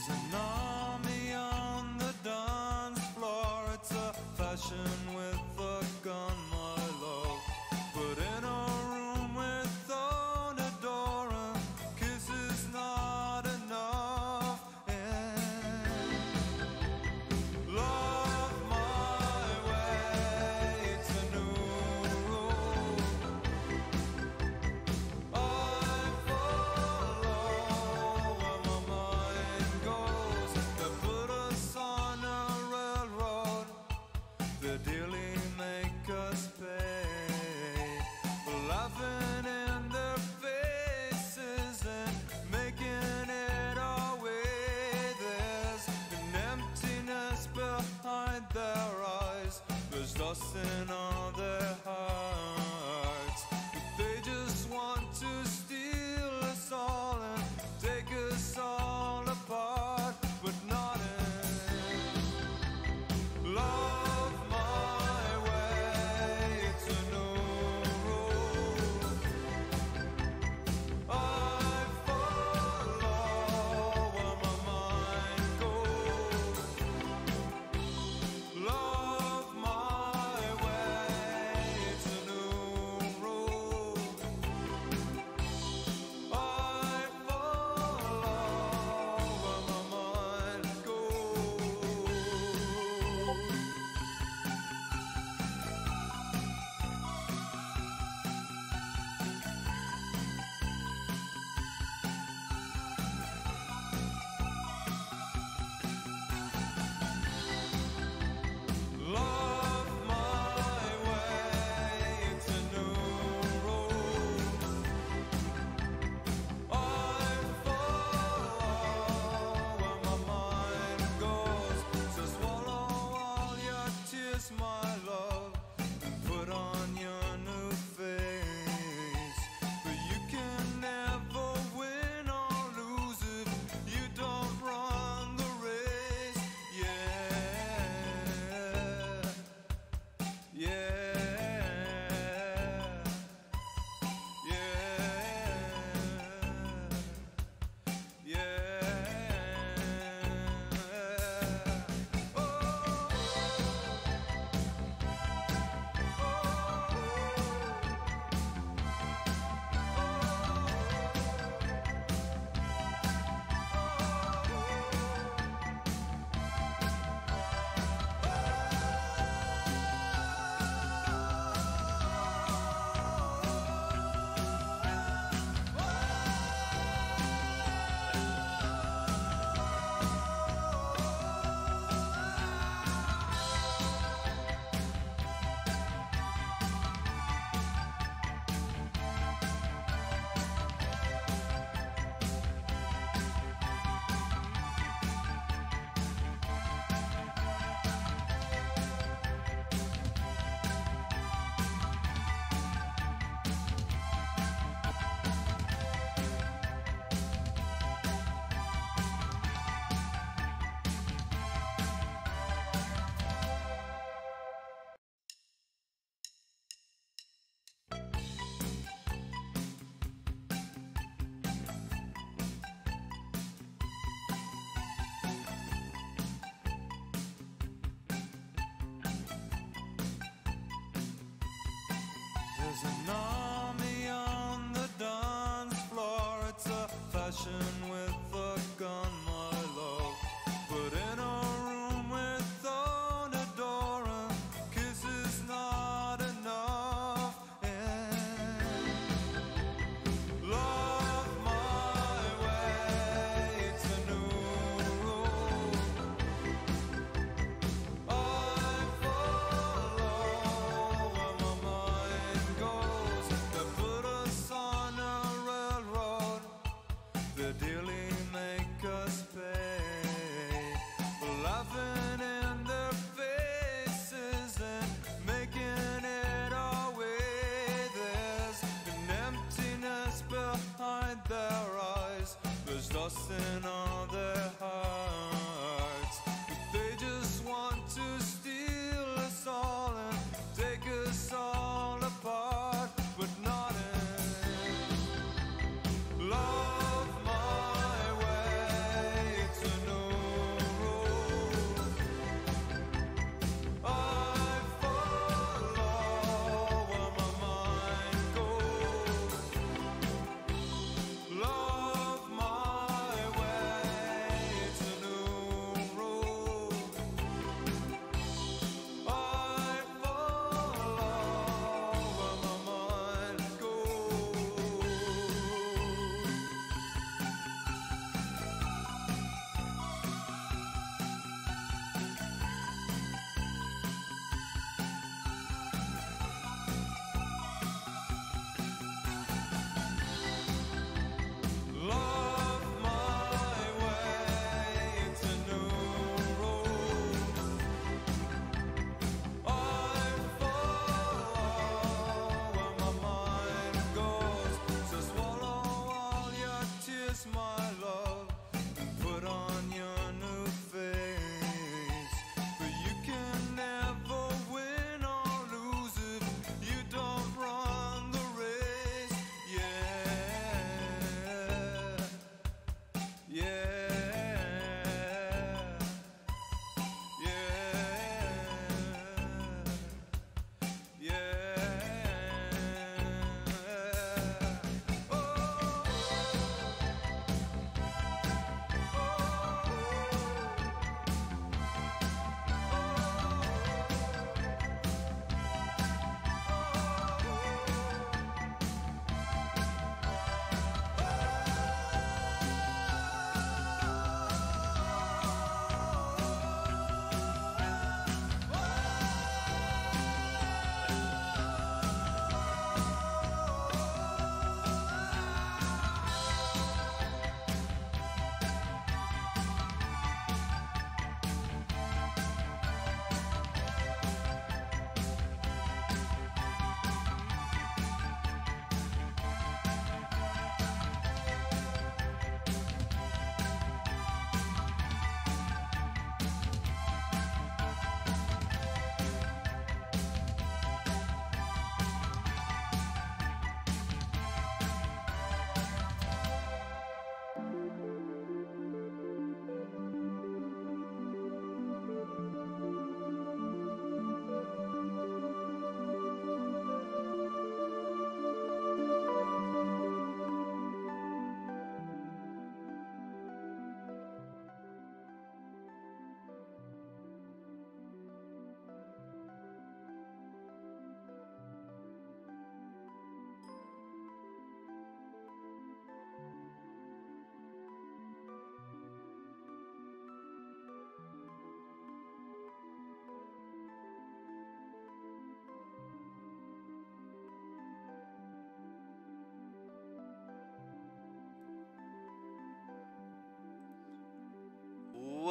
There's an army on the dance floor. It's a fashion with a gun, my love. But in a room without a door, a kiss is not enough. And love my way, it's a new rule. I follow where my mind goes. They put us on a railroad. They dearly make us pay, laughing in their faces and making it our way. There's an emptiness behind their eyes. There's dust in all their hearts. But they just want to steal us all and take us all apart, but not in love my way. It's a new rule. I follow where my mind goes. Love my way. It's a new rule. I follow where my mind goes. Love my way, it's a new rule. I follow where my mind goes. So swallow all your tears, my love, and put on your new face. But you can never win or lose if you don't run the race. Yeah, yeah, yeah, yeah. Oh, there's an army on the dance floor. It's a fashion with a gun, my love. But in a room without a door, a kiss is not enough. And love my way, it's a new rule. I follow where my mind goes.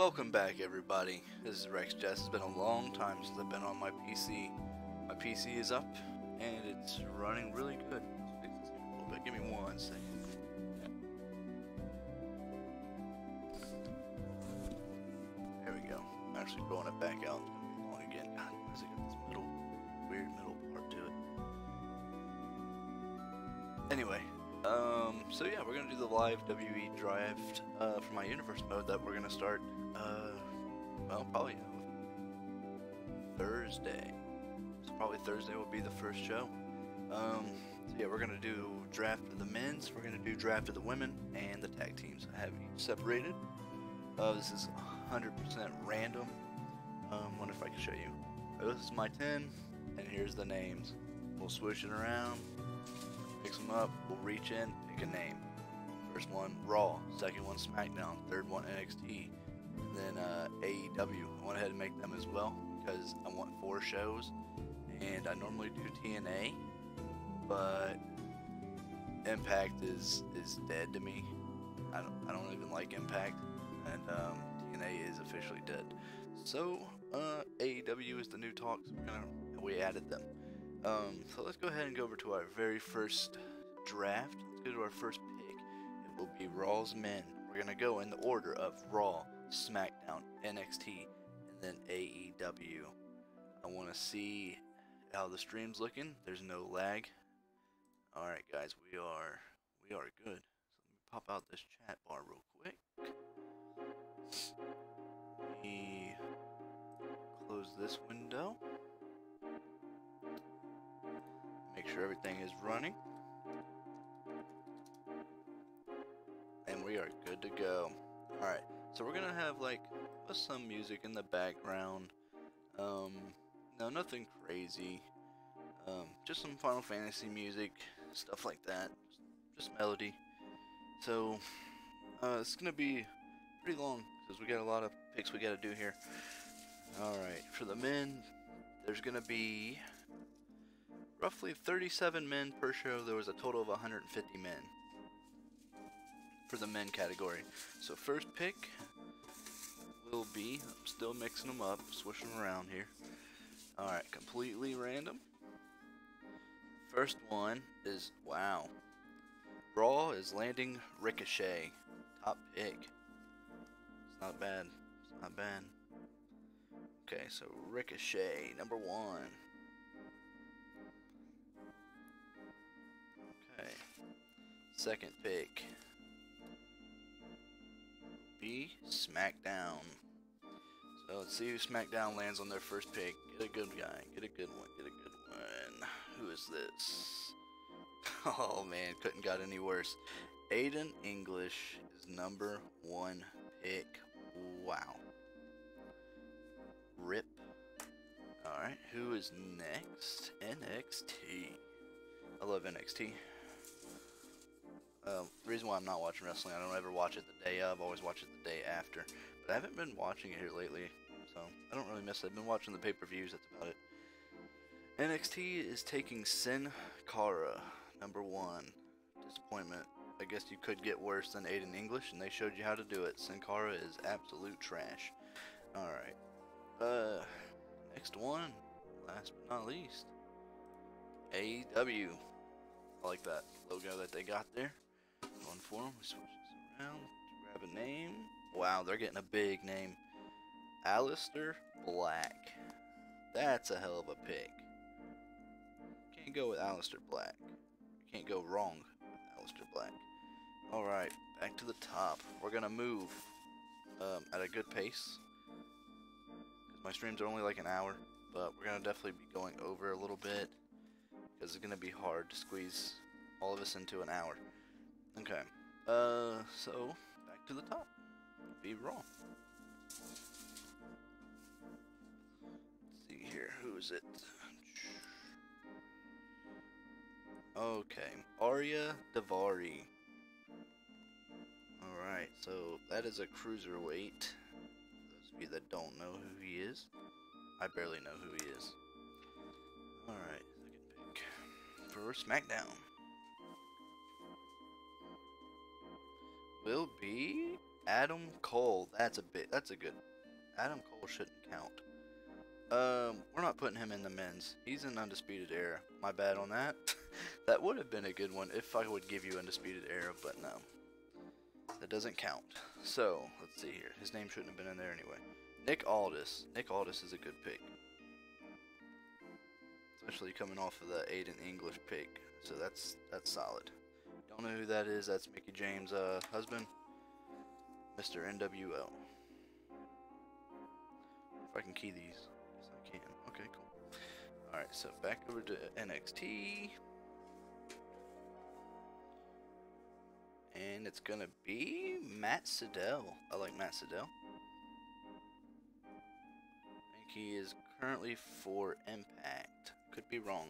Welcome back, everybody. This is Rex Jess. It's been a long time since I've been on my PC. My PC is up and it's running really good. Let's fix this here a little bit. Give me 1 second. There we go. I'm actually rolling it back out. It's gonna be long again. God, why has it got this weird middle part to it? Anyway, so yeah, we're gonna do the live WWE draft for my Universe mode that we're gonna start. Well, probably Thursday. So probably Thursday will be the first show. So yeah, we're gonna do draft of the men's, we're gonna do draft of the women, and the tag teams. I have each separated. This is 100% random. Wonder if I can show you. This is my 10, and here's the names. We'll switch it around, mix them up. We'll reach in, pick a name. First one Raw, second one SmackDown, third one NXT. Then AEW. I went ahead and make them as well because I want 4 shows, and I normally do TNA, but Impact is dead to me. I don't even like Impact, and TNA is officially dead. So AEW is the new talk. So we added them. So let's go ahead and go over to our very first draft. Let's go to our first pick. It will be Raw's men. We're gonna go in the order of Raw, SmackDown, NXT, and then AEW. I want to see how the stream's looking. There's no lag. Alright guys, we are good. So let me pop out this chat bar real quick. Let me close this window. Make sure everything is running. And we are good to go. Alright, so we're gonna have like some music in the background. No, nothing crazy. Just some Final Fantasy music, stuff like that. Just melody. So it's gonna be pretty long because we got a lot of picks we gotta do here. Alright, for the men, there's gonna be roughly 37 men per show. There was a total of 150 men for the men category. So first pick will be, I'm still mixing them up, switching them around here. Alright, completely random. First one is, wow, Raw is landing Ricochet. Top pick. It's not bad. It's not bad. Okay, so Ricochet, number 1. Okay. Second pick be SmackDown. So let's see who SmackDown lands on their first pick. Get a good guy. Get a good one. Get a good one. Who is this? Oh man, couldn't got any worse. Aiden English is number 1 pick. Wow. Rip. Alright, who is next? NXT. I love NXT. The reason why I'm not watching wrestling, I don't ever watch it the day of, I always watch it the day after. But I haven't been watching it here lately, so I don't really miss it. I've been watching the pay-per-views, that's about it. NXT is taking Sin Cara, number 1. Disappointment. I guess you could get worse than Aiden English, and they showed you how to do it. Sin Cara is absolute trash. Alright. Next one, last but not least, AEW. I like that logo that they got there. Going for them. We switch this around. Grab a name. Wow, they're getting a big name. Aleister Black. That's a hell of a pick. Can't go with Aleister Black. You can't go wrong with Aleister Black. Alright, back to the top. We're gonna move at a good pace. Because my streams are only like an hour. But we're gonna definitely be going over a little bit. Because it's gonna be hard to squeeze all of us into an hour. Okay. So back to the top. Be Raw. Let's see here. Who is it? Okay. Arya Davari. Alright, so that is a cruiserweight. For those of you that don't know who he is. I barely know who he is. Alright, second pick. For SmackDown. Will be Adam Cole. That's a good Adam Cole shouldn't count. We're not putting him in the men's. He's in Undisputed Era. My bad on that. That would have been a good one if I would give you Undisputed Era, but no. That doesn't count. So, let's see here. His name shouldn't have been in there anyway. Nick Aldis. Nick Aldis is a good pick. Especially coming off of the Aiden English pick. So that's solid. Don't know who that is. That's Mickey James' husband. Mr. NWO. If I can key these. Yes, I can. Okay, cool. Alright, so back over to NXT. And it's gonna be Matt Sydal. I like Matt Sydal. I think he is currently for Impact. Could be wrong.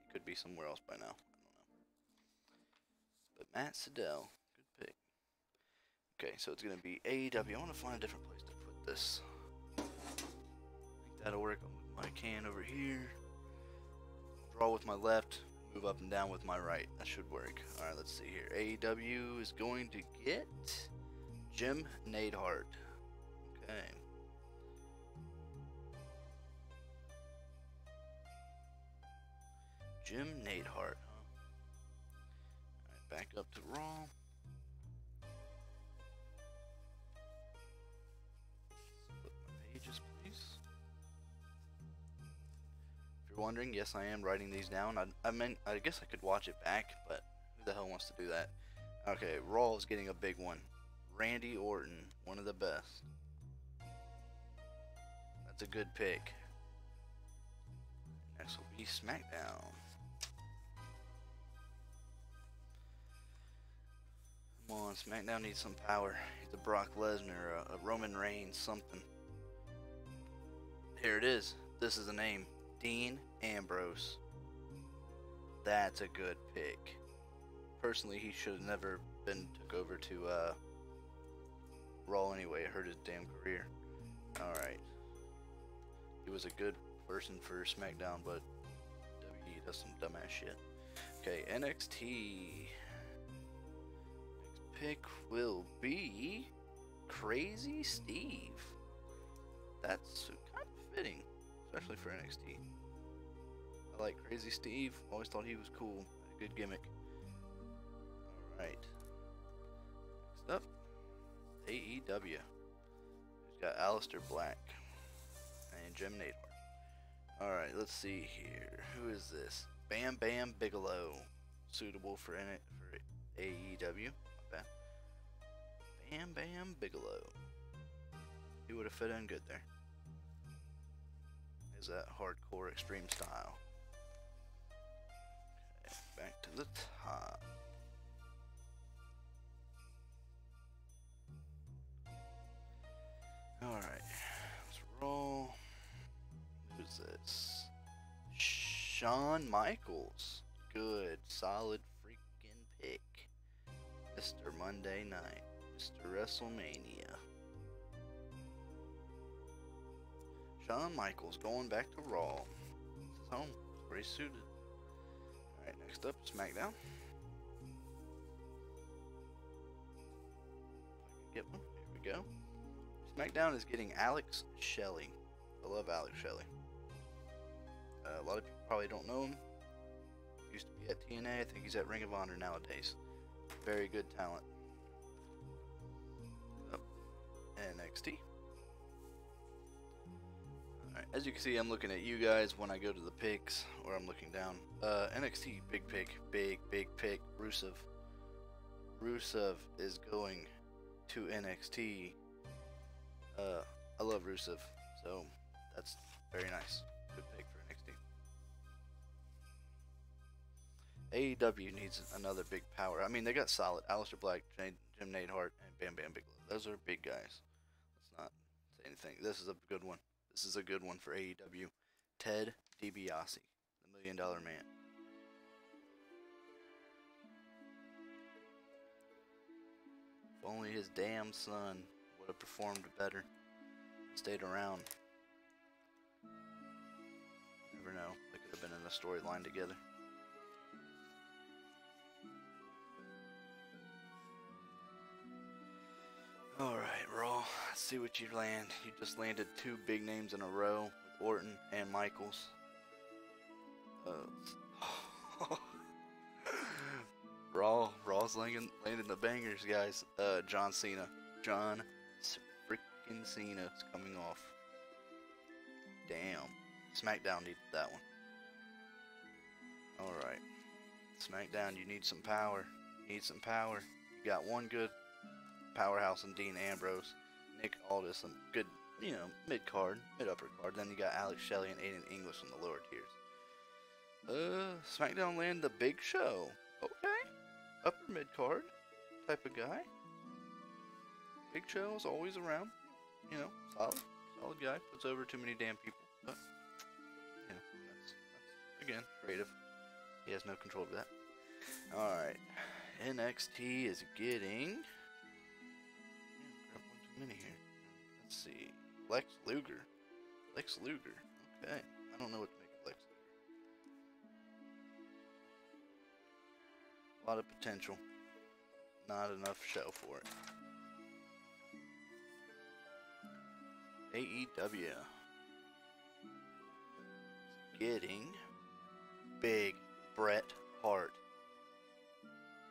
He could be somewhere else by now. I don't know. But Matt Sydal, good pick. Okay, so it's gonna be AEW. I want to find a different place to put this. I think that'll work. I'll move my can over here. Draw with my left. Move up and down with my right. That should work. Alright, let's see here. AEW is going to get Jim Neidhart. Okay. Jim Neidhart, huh? Alright, back up to Raw. Flip my pages, please. If you're wondering, yes, I am writing these down. I guess I could watch it back, but who the hell wants to do that? Okay, Raw is getting a big one. Randy Orton, one of the best. That's a good pick. Next will be SmackDown. Come on, SmackDown needs some power. Needs a Brock Lesnar, a Roman Reigns, something. Here it is. This is the name. Dean Ambrose. That's a good pick. Personally, he should have never been took over to Raw anyway. It hurt his damn career. Alright. He was a good person for SmackDown, but WWE does some dumbass shit. Okay, NXT. Next pick will be Crazy Steve. That's kind of fitting, especially for NXT. I like Crazy Steve. Always thought he was cool. A good gimmick. Alright. Next up, AEW. Who's got Aleister Black and Jim Neidhart. Alright, let's see here. Who is this? Bam Bam Bigelow. Suitable for AEW. Not bad. Bam Bam Bigelow. He would have fit in good there. Is that hardcore extreme style? Okay, back to the top. Alright, let's roll. Who's this? Shawn Michaels. Good, solid freaking pick. Mr. Monday Night. Mr. WrestleMania. Shawn Michaels going back to Raw. This is home. It's where he's suited. Alright, next up, SmackDown. If I can get one. Here we go. SmackDown is getting Alex Shelley. I love Alex Shelley. A lot of people probably don't know him. Used to be at TNA. I think he's at Ring of Honor nowadays. Very good talent. Up. NXT. Alright, as you can see, I'm looking at you guys when I go to the picks, or I'm looking down. NXT, big pick. Big pick. Rusev. Rusev is going to NXT. I love Rusev, so that's very nice. Good pick for NXT. AEW needs another big power. I mean, they got solid. Aleister Black, Jim Neidhart, and Bam Bam Bigelow. Those are big guys. Let's not say anything. This is a good one. This is a good one for AEW. Ted DiBiase, the $1 Million Man. If only his damn son would have performed better. Stayed around. Never know. They could have been in a storyline together. Alright, Raw. Let's see what you land. You just landed 2 big names in a row with Orton and Michaels. Raw's landing the bangers, guys. John Cena. John freaking Cena's coming off. Damn. SmackDown needed that one. Alright. SmackDown, you need some power. You got one good powerhouse in Dean Ambrose. Nick Aldis, some good, mid-card, mid-upper card. Then you got Alex Shelley and Aiden English in the lower tiers. SmackDown landed the Big Show. Okay. Upper mid-card type of guy. Big Show is always around. Solid guy. Puts over too many damn people. But, that's again, creative. He has no control of that. Alright. NXT is getting... grab one too many here. Let's see. Lex Luger. Okay. I don't know what to make of Lex Luger. A lot of potential. Not enough show for it. AEW. Getting Big Bret Hart.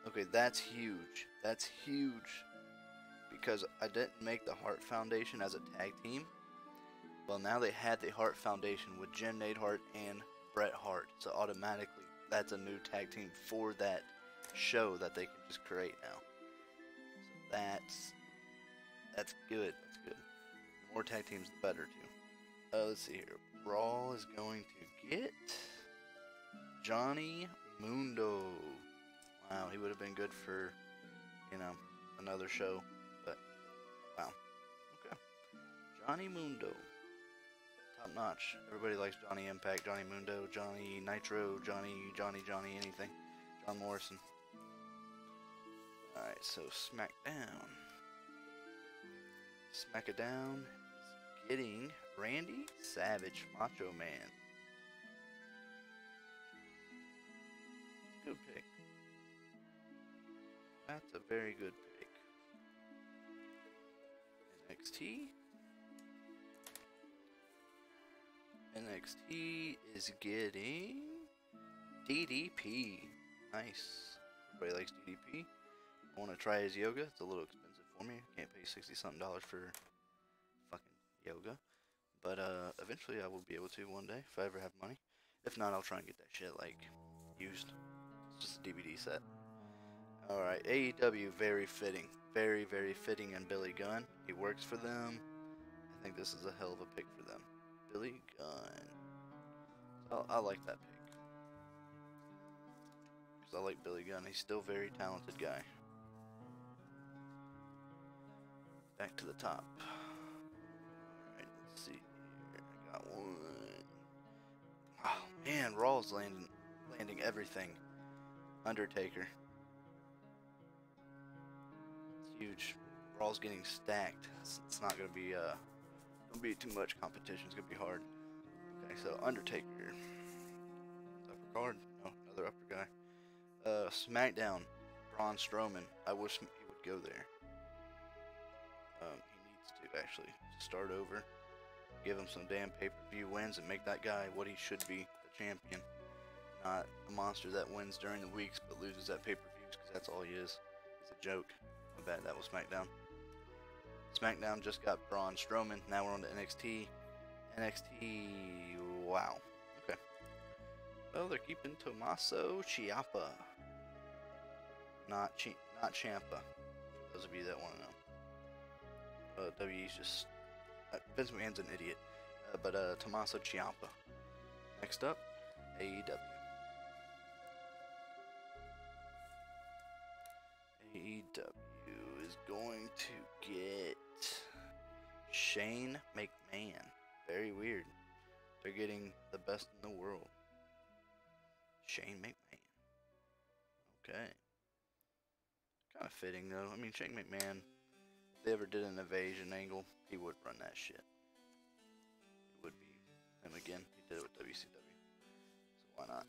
Okay, that's huge. That's huge. Because I didn't make the Hart Foundation as a tag team. Well, now they had the Hart Foundation with Jen Neidhart and Bret Hart. So automatically, that's a new tag team for that show that they can just create now. So that's good. That's good. The more tag teams, the better too. Let's see here. Raw is going to get Johnny Mundo. Wow, he would have been good for, another show. But, wow. Okay. Johnny Mundo. Top notch. Everybody likes Johnny Impact, Johnny Mundo, Johnny Nitro, Johnny, anything. John Morrison. Alright, so SmackDown. SmackDown is getting Randy Savage, Macho Man. Good pick. That's a very good pick. NXT is getting DDP. Nice. Everybody likes DDP. I want to try his yoga. It's a little expensive for me. I can't pay $60-something for fucking yoga. But eventually I will be able to one day if I ever have money. If not, I'll try and get that shit used. It's just a DVD set. Alright, AEW, very fitting. Very, very fitting in Billy Gunn. He works for them. I think this is a hell of a pick for them. Billy Gunn. So I like that pick. Because I like Billy Gunn. He's still a very talented guy. Back to the top. Alright, let's see here. I got one. Oh man, Raw's landing everything. Undertaker. It's huge. Raw's getting stacked. It's not gonna be too much competition. It's gonna be hard. Okay, so Undertaker. Upper card. No, another upper guy. SmackDown. Braun Strowman. I wish he would go there. He needs to actually start over. Give him some damn pay-per-view wins and make that guy what he should be, the champion. Not a monster that wins during the weeks but loses at pay-per-views, because that's all he is. He's a joke. My bad, that was SmackDown. SmackDown just got Braun Strowman. Now we're on to NXT. NXT, wow. Okay. Well, they're keeping Tommaso Ciampa. Not Ciampa. For those of you that want to know. WE's just... Vince McMahon's an idiot. But Tommaso Ciampa. Next up, AEW. AEW is going to get Shane McMahon. Very weird. They're getting the best in the world. Shane McMahon. Okay. Kind of fitting though. I mean, Shane McMahon, if they ever did an invasion angle, he would run that shit. It would be him again. He did it with WCW. So why not?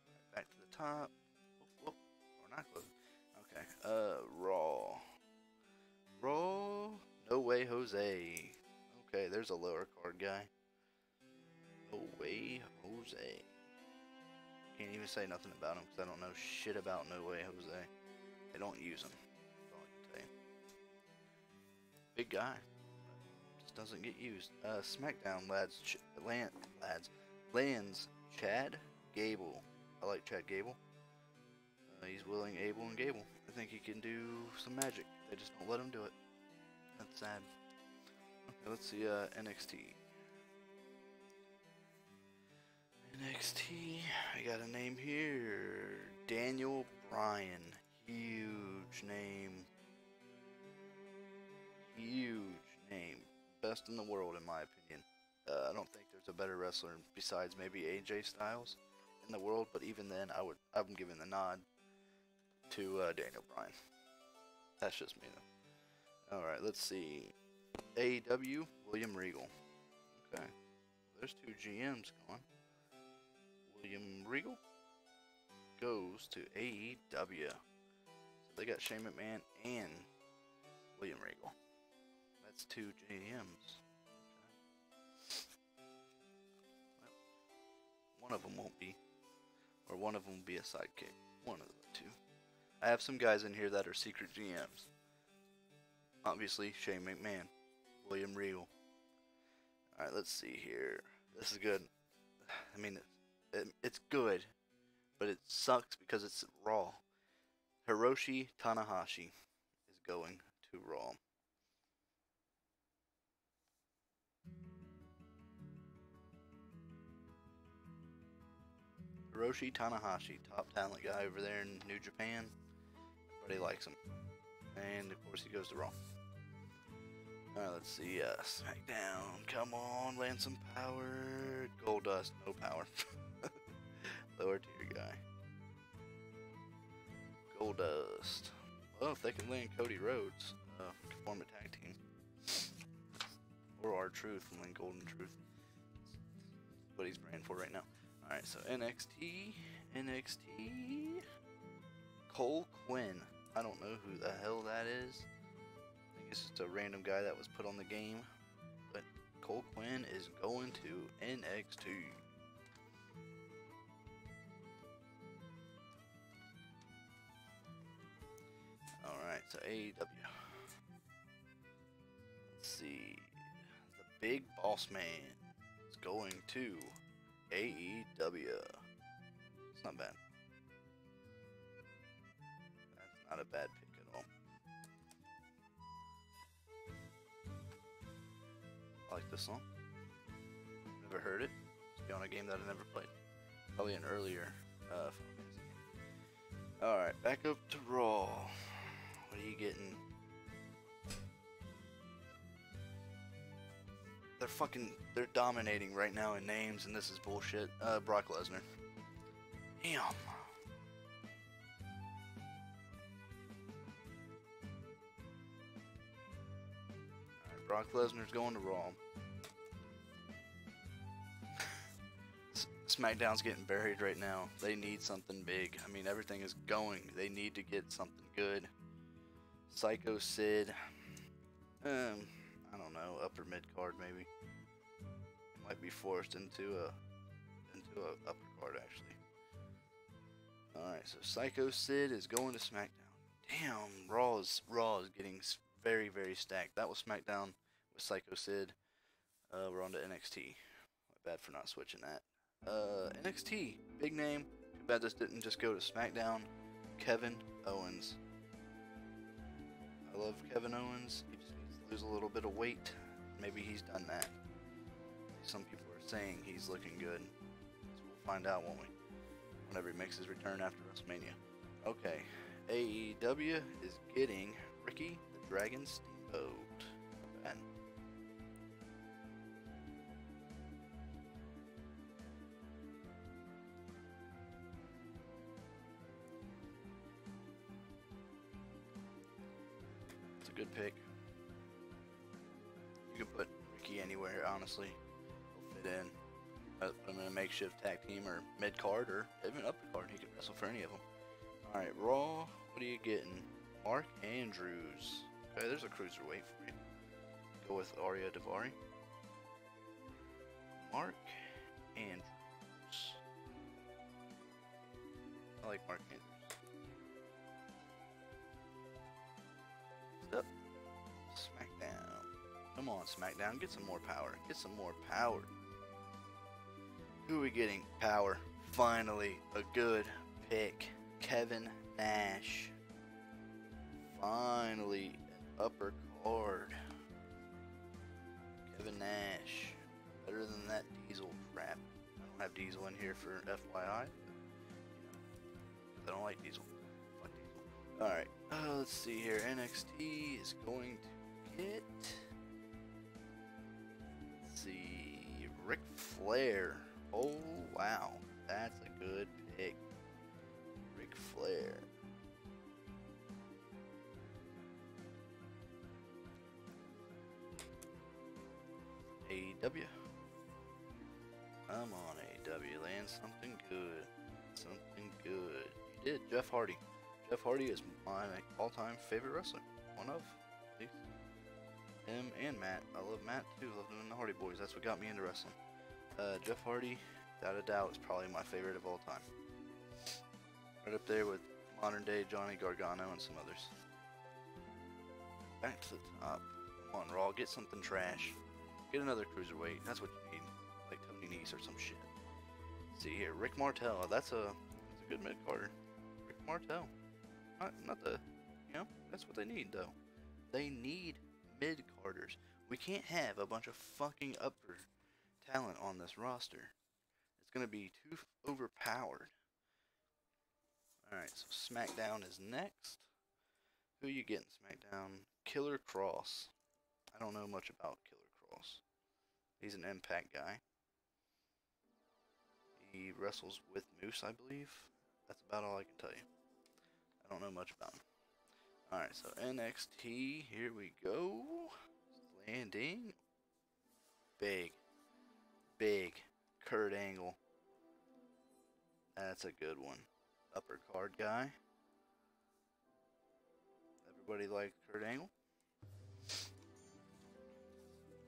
Right, back to the top. Whoop, whoop. We're not close. Okay. Raw. Raw. No way Way Jose. Okay, there's a lower card guy. No Way Jose. Can't even say nothing about him because I don't know shit about No Way Jose. They don't use him. That's all I can say. Big guy. Just doesn't get used. SmackDown lands Chad Gable. I like Chad Gable. He's willing, able, and Gable. I think he can do some magic. They just don't let him do it. That's sad. Okay, let's see NXT. NXT, I got a name here. Daniel Bryan. Huge name. Huge name. Best in the world, in my opinion. I don't think there's a better wrestler besides maybe AJ Styles in the world, but even then, I'm giving the nod to Daniel Bryan. That's just me, though. Alright, let's see. AEW, William Regal. Okay. There's two GMs going. William Regal goes to AEW. So they got Shane McMahon and William Regal. That's two GMs. Okay. Well, one of them won't be. Or one of them will be a sidekick. One of the two. I have some guys in here that are secret GMs. Obviously, Shane McMahon. William Regal. Alright, let's see here. This is good. I mean, it's good, but it sucks because it's Raw. Hiroshi Tanahashi is going to Raw. Hiroshi Tanahashi, top talent guy over there in New Japan. Everybody likes him. And of course he goes to Raw. Alright, let's see, SmackDown, come on, land some power. Goldust, no power. Lower tier guy. Goldust. Well, if they can land Cody Rhodes, form a tag team. Or R-Truth and land Golden Truth. That's what he's praying for right now. Alright, so NXT. Cole Quinn. I don't know who the hell that is. I think it's just a random guy that was put on the game. But Cole Quinn is going to NXT. Alright, so AEW. Let's see. The Big Boss Man is going to AEW. It's not bad. That's not a bad pick at all. I like this song. Never heard it. It's on a game that I never played. Probably an earlier Final Fantasy game. Alright, back up to Raw. What are you getting? They're dominating right now in names, and this is bullshit. Brock Lesnar. Damn. Alright, Brock Lesnar's going to Raw. SmackDown's getting buried right now. They need something big. I mean, everything is going. They need to get something good. Psycho Sid. I don't know, upper mid card maybe. Might be forced into a upper card actually. Alright, so Psycho Sid is going to SmackDown. Damn, Raw is getting very, very stacked. That was SmackDown with Psycho Sid. We're on to NXT. My bad for not switching that. NXT, big name. Too bad this didn't just go to SmackDown. Kevin Owens. I love Kevin Owens. He just needs to lose a little bit of weight. Maybe he's done that. Some people are saying he's looking good. So we'll find out, won't we? Whenever he makes his return after WrestleMania. Okay. AEW is getting Ricky the Dragon Steamboat. Not bad. It's a good pick. You can put Ricky anywhere, honestly. He'll fit in. Put him in a makeshift tag team or mid card or even upper card. He could wrestle for any of them. Alright, Raw. What are you getting? Mark Andrews. Okay, there's a cruiserweight for you. go with Arya Davari. Mark Andrews. I like Mark Andrews. Next up, SmackDown. Come on, SmackDown, get some more power. Get some more power. Who are we getting? Power. Finally, a good pick. Kevin Nash. Finally, an upper card. Kevin Nash. Better than that Diesel crap. I don't have Diesel in here for FYI. I don't like Diesel. Fuck Diesel. Alright, let's see here. NXT is going to get... Let's see. Ric Flair. Oh, wow. That's a good pick. Ric Flair. AEW. Come on, AEW. Land something good. Something good. You did. Jeff Hardy. Jeff Hardy is my all-time favorite wrestler. One of, at least. Him and Matt. I love Matt too. Love them and the Hardy Boys. That's what got me into wrestling. Jeff Hardy, without a doubt, is probably my favorite of all time. Right up there with modern day Johnny Gargano and some others. Back to the top. Come on, Raw. Get something trash. Get another cruiserweight. That's what you need. Like Tony Nese or some shit. Let's see here. Rick Martel. That's a good mid-carder. Rick Martel. Not the... You know, that's what they need, though. They need mid-carders. We can't have a bunch of fucking upper talent on this roster. It's going to be too overpowered. Alright, so SmackDown is next. Who you getting, SmackDown? Killer Cross. I don't know much about Killer Cross. He's an Impact guy. He wrestles with Moose, I believe. That's about all I can tell you. I don't know much about him. Alright, so NXT, here we go. Landing. Big Kurt Angle. That's a good one. Upper card guy. Everybody likes Kurt Angle.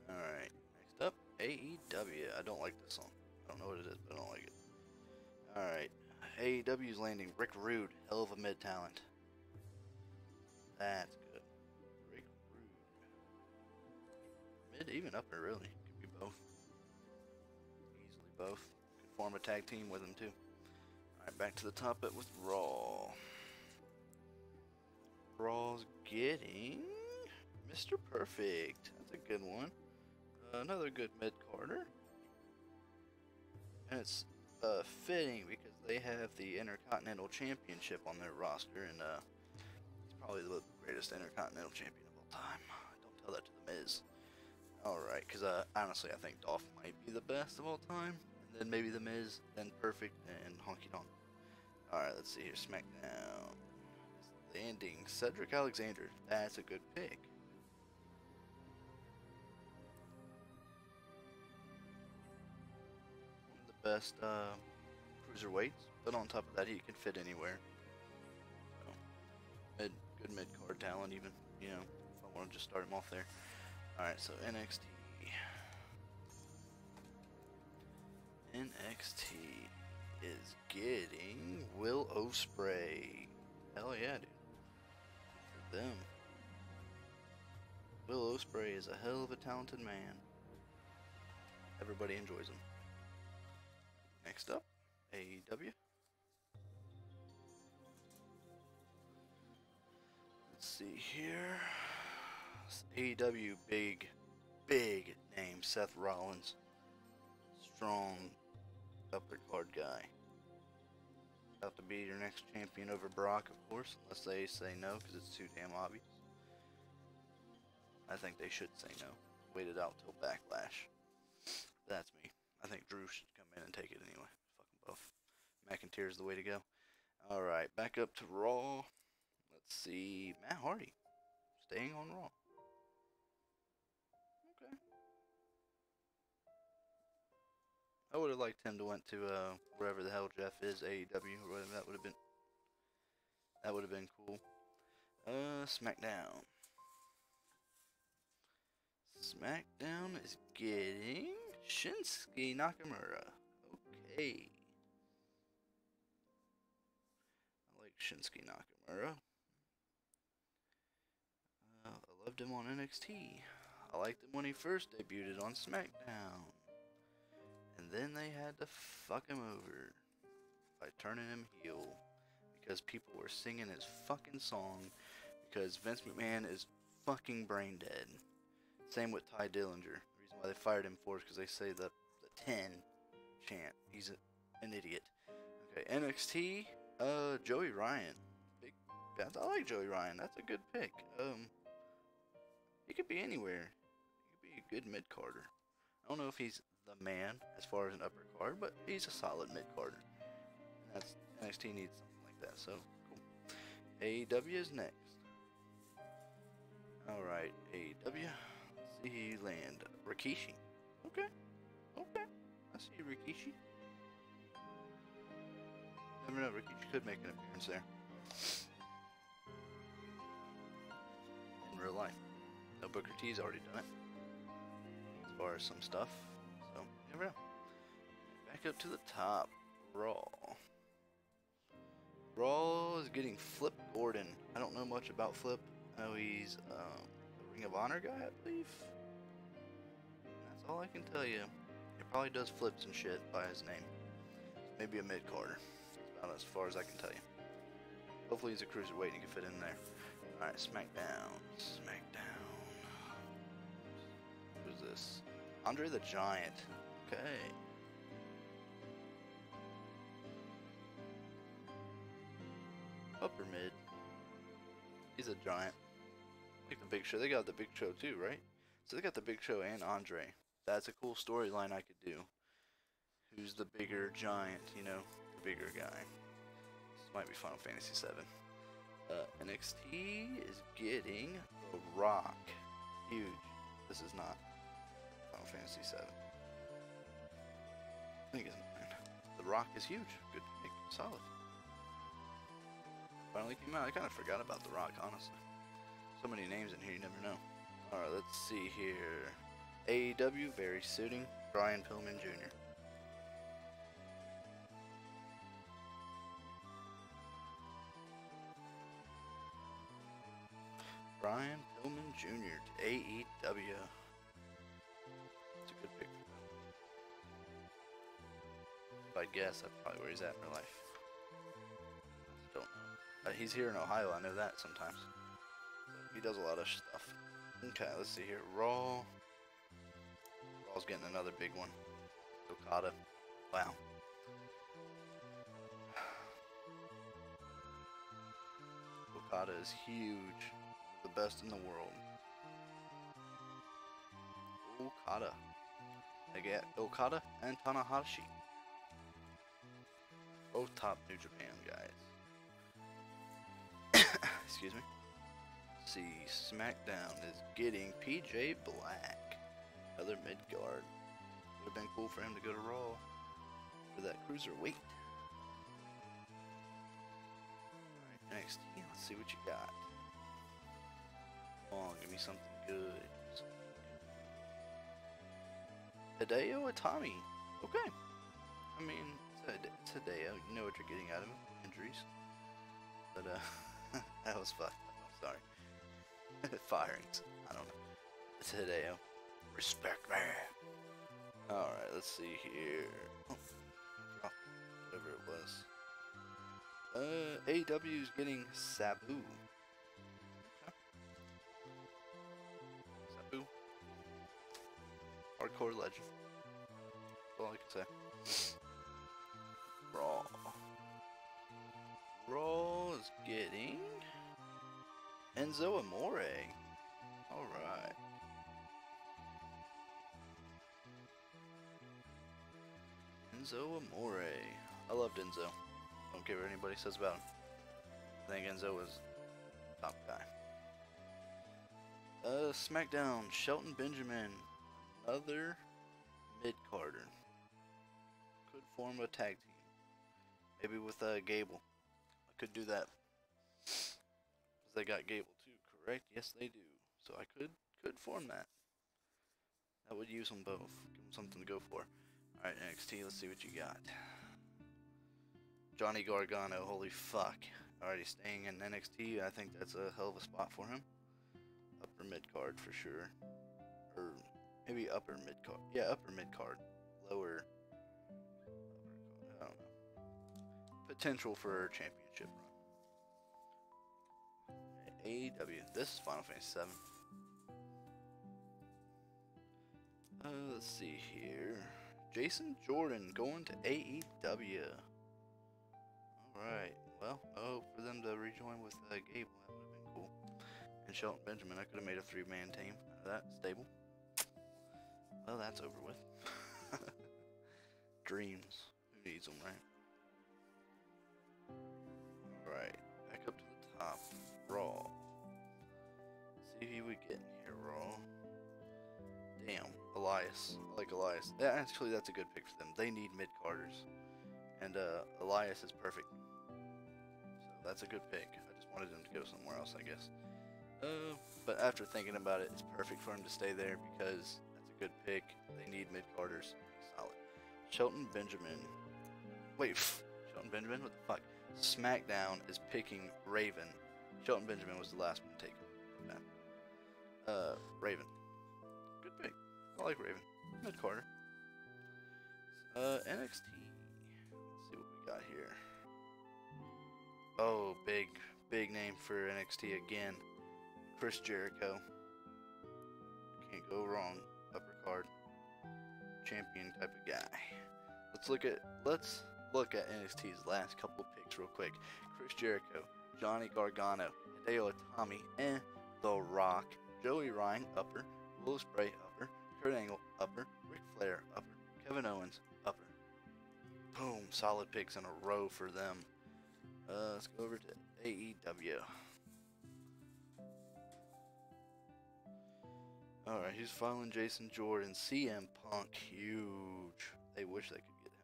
Alright, next up, AEW. I don't like this song. I don't know what it is, but I don't like it. Alright, AEW's landing Rick Rude. Hell of a mid talent. That's good. Rick Rude. Mid, even upper, really. Could be both. Easily both. Could form a tag team with him, too. Alright, back to the top bit with Raw. Raw's getting Mr. Perfect. That's a good one. Another good mid-carder. And it's fitting because they have the Intercontinental Championship on their roster, and he's probably the greatest Intercontinental Champion of all time. Don't tell that to The Miz. Alright, because honestly, I think Dolph might be the best of all time, and then maybe The Miz, then Perfect, and Honky Tonk. Alright, let's see here. SmackDown. Landing Cedric Alexander. That's a good pick. One of the best cruiserweights, but on top of that, he can fit anywhere. So, good mid-card talent, even. You know, if I want to just start him off there. Alright, so NXT. NXT is getting Will Ospreay. Hell yeah, dude. For them. Will Ospreay is a hell of a talented man. Everybody enjoys him. Next up, AEW. Let's see here. AEW big name, Seth Rollins. Strong upper card guy. About to be your next champion over Brock, of course, unless they say no, because it's too damn obvious. I think they should say no. Wait it out till Backlash. That's me. I think Drew should come in and take it anyway. Fuck them both. McIntyre's the way to go. Alright, back up to Raw. Let's see. Matt Hardy. Staying on Raw. Okay. I would have liked him to went to wherever the hell Jeff is, AEW, or whatever. That would have been cool. SmackDown. SmackDown is getting Shinsuke Nakamura. Okay. I like Shinsuke Nakamura. I loved him on NXT. I liked him when he first debuted on SmackDown. And then they had to fuck him over by turning him heel. Because people were singing his fucking song. Because Vince McMahon is fucking brain dead. Same with Ty Dillinger. The reason why they fired him for is because they say the 10 chant. He's an idiot. Okay, NXT, Joey Ryan. I like Joey Ryan. That's a good pick. He could be anywhere. He could be a good mid-carder. I don't know if he's the man as far as an upper card, but he's a solid mid-carder. And that's NXT needs something like that. So cool. AEW is next. All right, AEW. Let's see he land. Rikishi. Okay. I see Rikishi. Never know. Rikishi could make an appearance there. In real life. No, Booker T's already done it. As far as some stuff. So, you never know. Back up to the top. Raw. Raw is getting Flip Gordon. I don't know much about Flip. I know he's a Ring of Honor guy, I believe. That's all I can tell you. He probably does flips and shit by his name. Maybe a mid-carder. That's about as far as I can tell you. Hopefully he's a cruiserweight and he can fit in there. Alright, SmackDown. Who's this? Andre the Giant. Okay. Upper mid. He's a giant. Like the Big Show. They got the Big Show too, right? So they got the Big Show and Andre. That's a cool storyline I could do. Who's the bigger giant, you know? The bigger guy. This might be Final Fantasy VII. NXT is getting The Rock. Huge. This is not Final Fantasy VII. I think it's not. The Rock is huge. Good pick. Solid. Finally came out. I kind of forgot about The Rock, honestly. So many names in here, you never know. Alright, let's see here. AEW, very suiting. Brian Pillman Jr. Brian Pillman Jr. to AEW. That's a good pick. If I guess, that's probably where he's at in real life. Don't know. He's here in Ohio, I know that sometimes. He does a lot of stuff. Okay, let's see here. Raw. Raw's getting another big one. Okada. Wow. Okada is huge. The best in the world. Okada. They get Okada and Tanahashi. Both top New Japan guys. Excuse me. Let's see, SmackDown is getting PJ Black. Another mid-guard. Would have been cool for him to go to Raw for that cruiserweight. Alright, NXT, let's see what you got. Come on, give me something good. Hideo Itami. Okay. I mean, it's Hideo. You know what you're getting out of him. Injuries. But, that was fucked up. I'm sorry. Firings. I don't know. It's Hideo. Respect, man. Alright, let's see here. Oh, whatever it was. AEW is getting Sabu. Sabu. Hardcore legend. That's all I can say. Raw. Raw is getting Enzo Amore. Alright. Enzo Amore. I loved Enzo. Don't care what anybody says about him. I think Enzo was top guy. SmackDown. Shelton Benjamin. Another mid-carder. Could form a tag team. Maybe with Gable. I could do that. Because they got Gable too, correct? Yes, they do. So I could form that. That would use them both. Give them something to go for. Alright, NXT, let's see what you got. Johnny Gargano, holy fuck. Already staying in NXT, I think that's a hell of a spot for him. Upper mid-card for sure. Or maybe upper mid-card. Yeah, upper mid-card. Lower... I don't know. Potential for a championship run. AEW. This is Final Fantasy VII. Let's see here. Jason Jordan going to AEW. Alright. Well, I hope for them to rejoin with Gable. That would have been cool. And Shelton Benjamin. I could have made a 3-man team out of that. Stable. Well, that's over with. Dreams. Who needs them, right? Alright. Back up to the top. Raw. See who we get in here, Raw. Damn, Elias. I like Elias. Yeah, actually, that's a good pick for them. They need mid-carders. And Elias is perfect. So that's a good pick. I just wanted him to go somewhere else, I guess. But after thinking about it, it's perfect for him to stay there because that's a good pick. They need mid-carders. Solid. Shelton Benjamin. Wait, Shelton Benjamin? What the fuck? SmackDown is picking Raven. Shelton Benjamin was the last one taken. Okay. Raven. Good pick. I like Raven. Mid-carder. NXT. Let's see what we got here. Oh, big name for NXT again. Chris Jericho. Can't go wrong. Upper card. Champion type of guy. Let's look at NXT's last couple of picks real quick. Chris Jericho, Johnny Gargano, Hideo Itami, The Rock, Joey Ryan, upper, Will Ospreay, upper, Kurt Angle, upper, Ric Flair, upper, Kevin Owens, upper. Boom, solid picks in a row for them. Let's go over to AEW. Alright, he's following Jason Jordan. CM Punk, huge. They wish they could get him.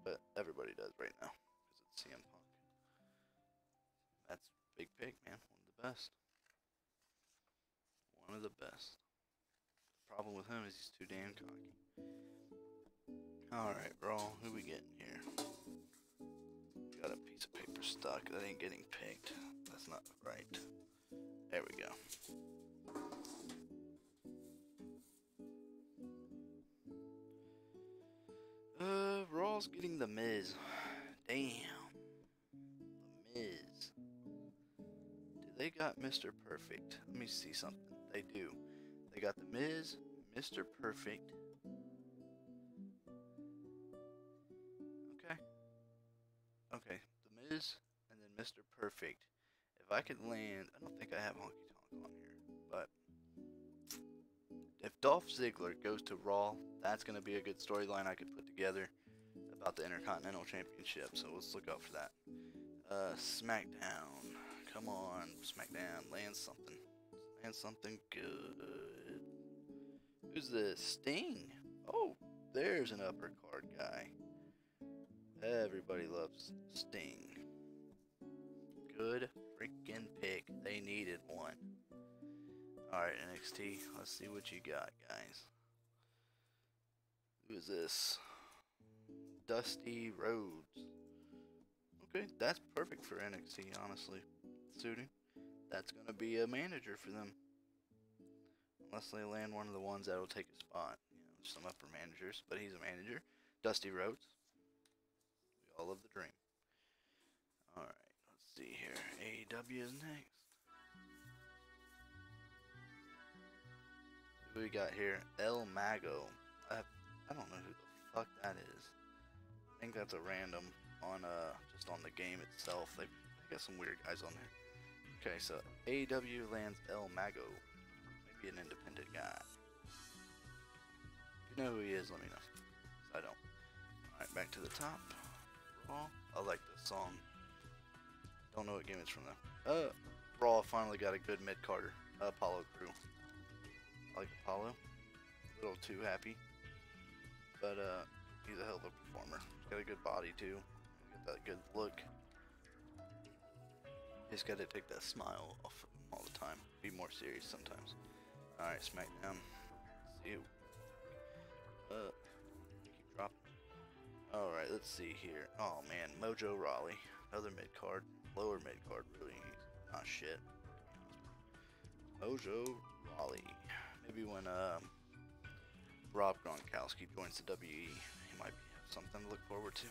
But everybody does right now. Because it's CM Punk. That's a big pick, man. One of the best. One of the best. The problem with him is he's too damn cocky. Alright, Raw, who we getting here? Got a piece of paper stuck. That ain't getting picked. That's not right. There we go. Raw's getting The Miz. Damn. The Miz. Do they got Mr. Perfect? Let me see something. They do. They got The Miz, Mr. Perfect. Okay. The Miz, and then Mr. Perfect. If I could land, I don't think I have Honky Tonk on here, but if Dolph Ziggler goes to Raw, that's going to be a good storyline I could put together about the Intercontinental Championship, so let's look out for that. SmackDown. Come on, SmackDown. Land something. Land something good. Who's this? Sting. Oh, there's an upper card guy. Everybody loves Sting. Good freaking pick. They needed one. Alright, NXT. Let's see what you got, guys. Who is this? Dusty Rhodes. Okay, that's perfect for NXT, honestly. Suiting. That's going to be a manager for them. Unless they land one of the ones that'll take a spot. You know, some upper managers, but he's a manager. Dusty Rhodes. We all love the dream. Alright, let's see here. AEW is next. Who we got here? El Mago. I don't know who the fuck that is. I think that's a random on just on the game itself. They got some weird guys on there. Okay, so AEW lands El Mago. Maybe an independent guy. If you know who he is, let me know. 'Cause I don't. Alright, back to the top. Raw. I like this song. Don't know what game it's from though. Raw finally got a good mid-carder. Apollo Crew. I like Apollo. A little too happy. But he's a hell of a performer. He's got a good body too. He's got that good look. Just gotta take that smile off of him all the time. Be more serious sometimes. Alright, SmackDown. Let's see. Keep dropping. Alright, let's see here. Oh man, Mojo Rawley. Another mid card. Lower mid card, really. Not shit. Mojo Rawley. Maybe when Rob Gronkowski joins the WWE, he might have something to look forward to.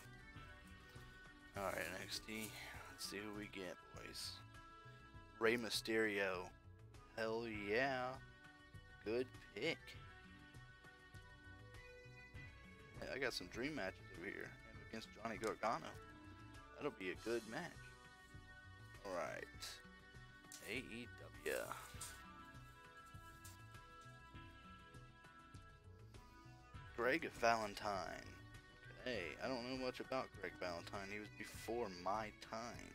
Alright, NXT. Let's see who we get, boys. Rey Mysterio. Hell yeah. Good pick. Yeah, I got some dream matches over here. And against Johnny Gargano. That'll be a good match. Alright. AEW. Greg Valentine. Okay, I don't know much about Greg Valentine. He was before my time.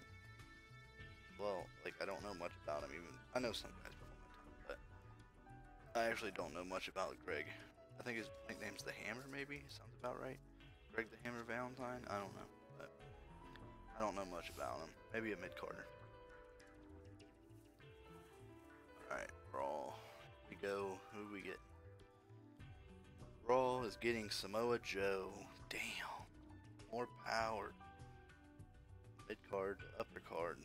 Well, like, I don't know much about him even. I know some guys before my time, but I actually don't know much about Greg. I think his nickname's the Hammer, maybe? Sounds about right. Greg the Hammer Valentine? I don't know, but I don't know much about him. Maybe a mid-carder. Alright, Raw. Here we go. Who do we get? Raw is getting Samoa Joe. Damn. More power. Mid-card, upper card.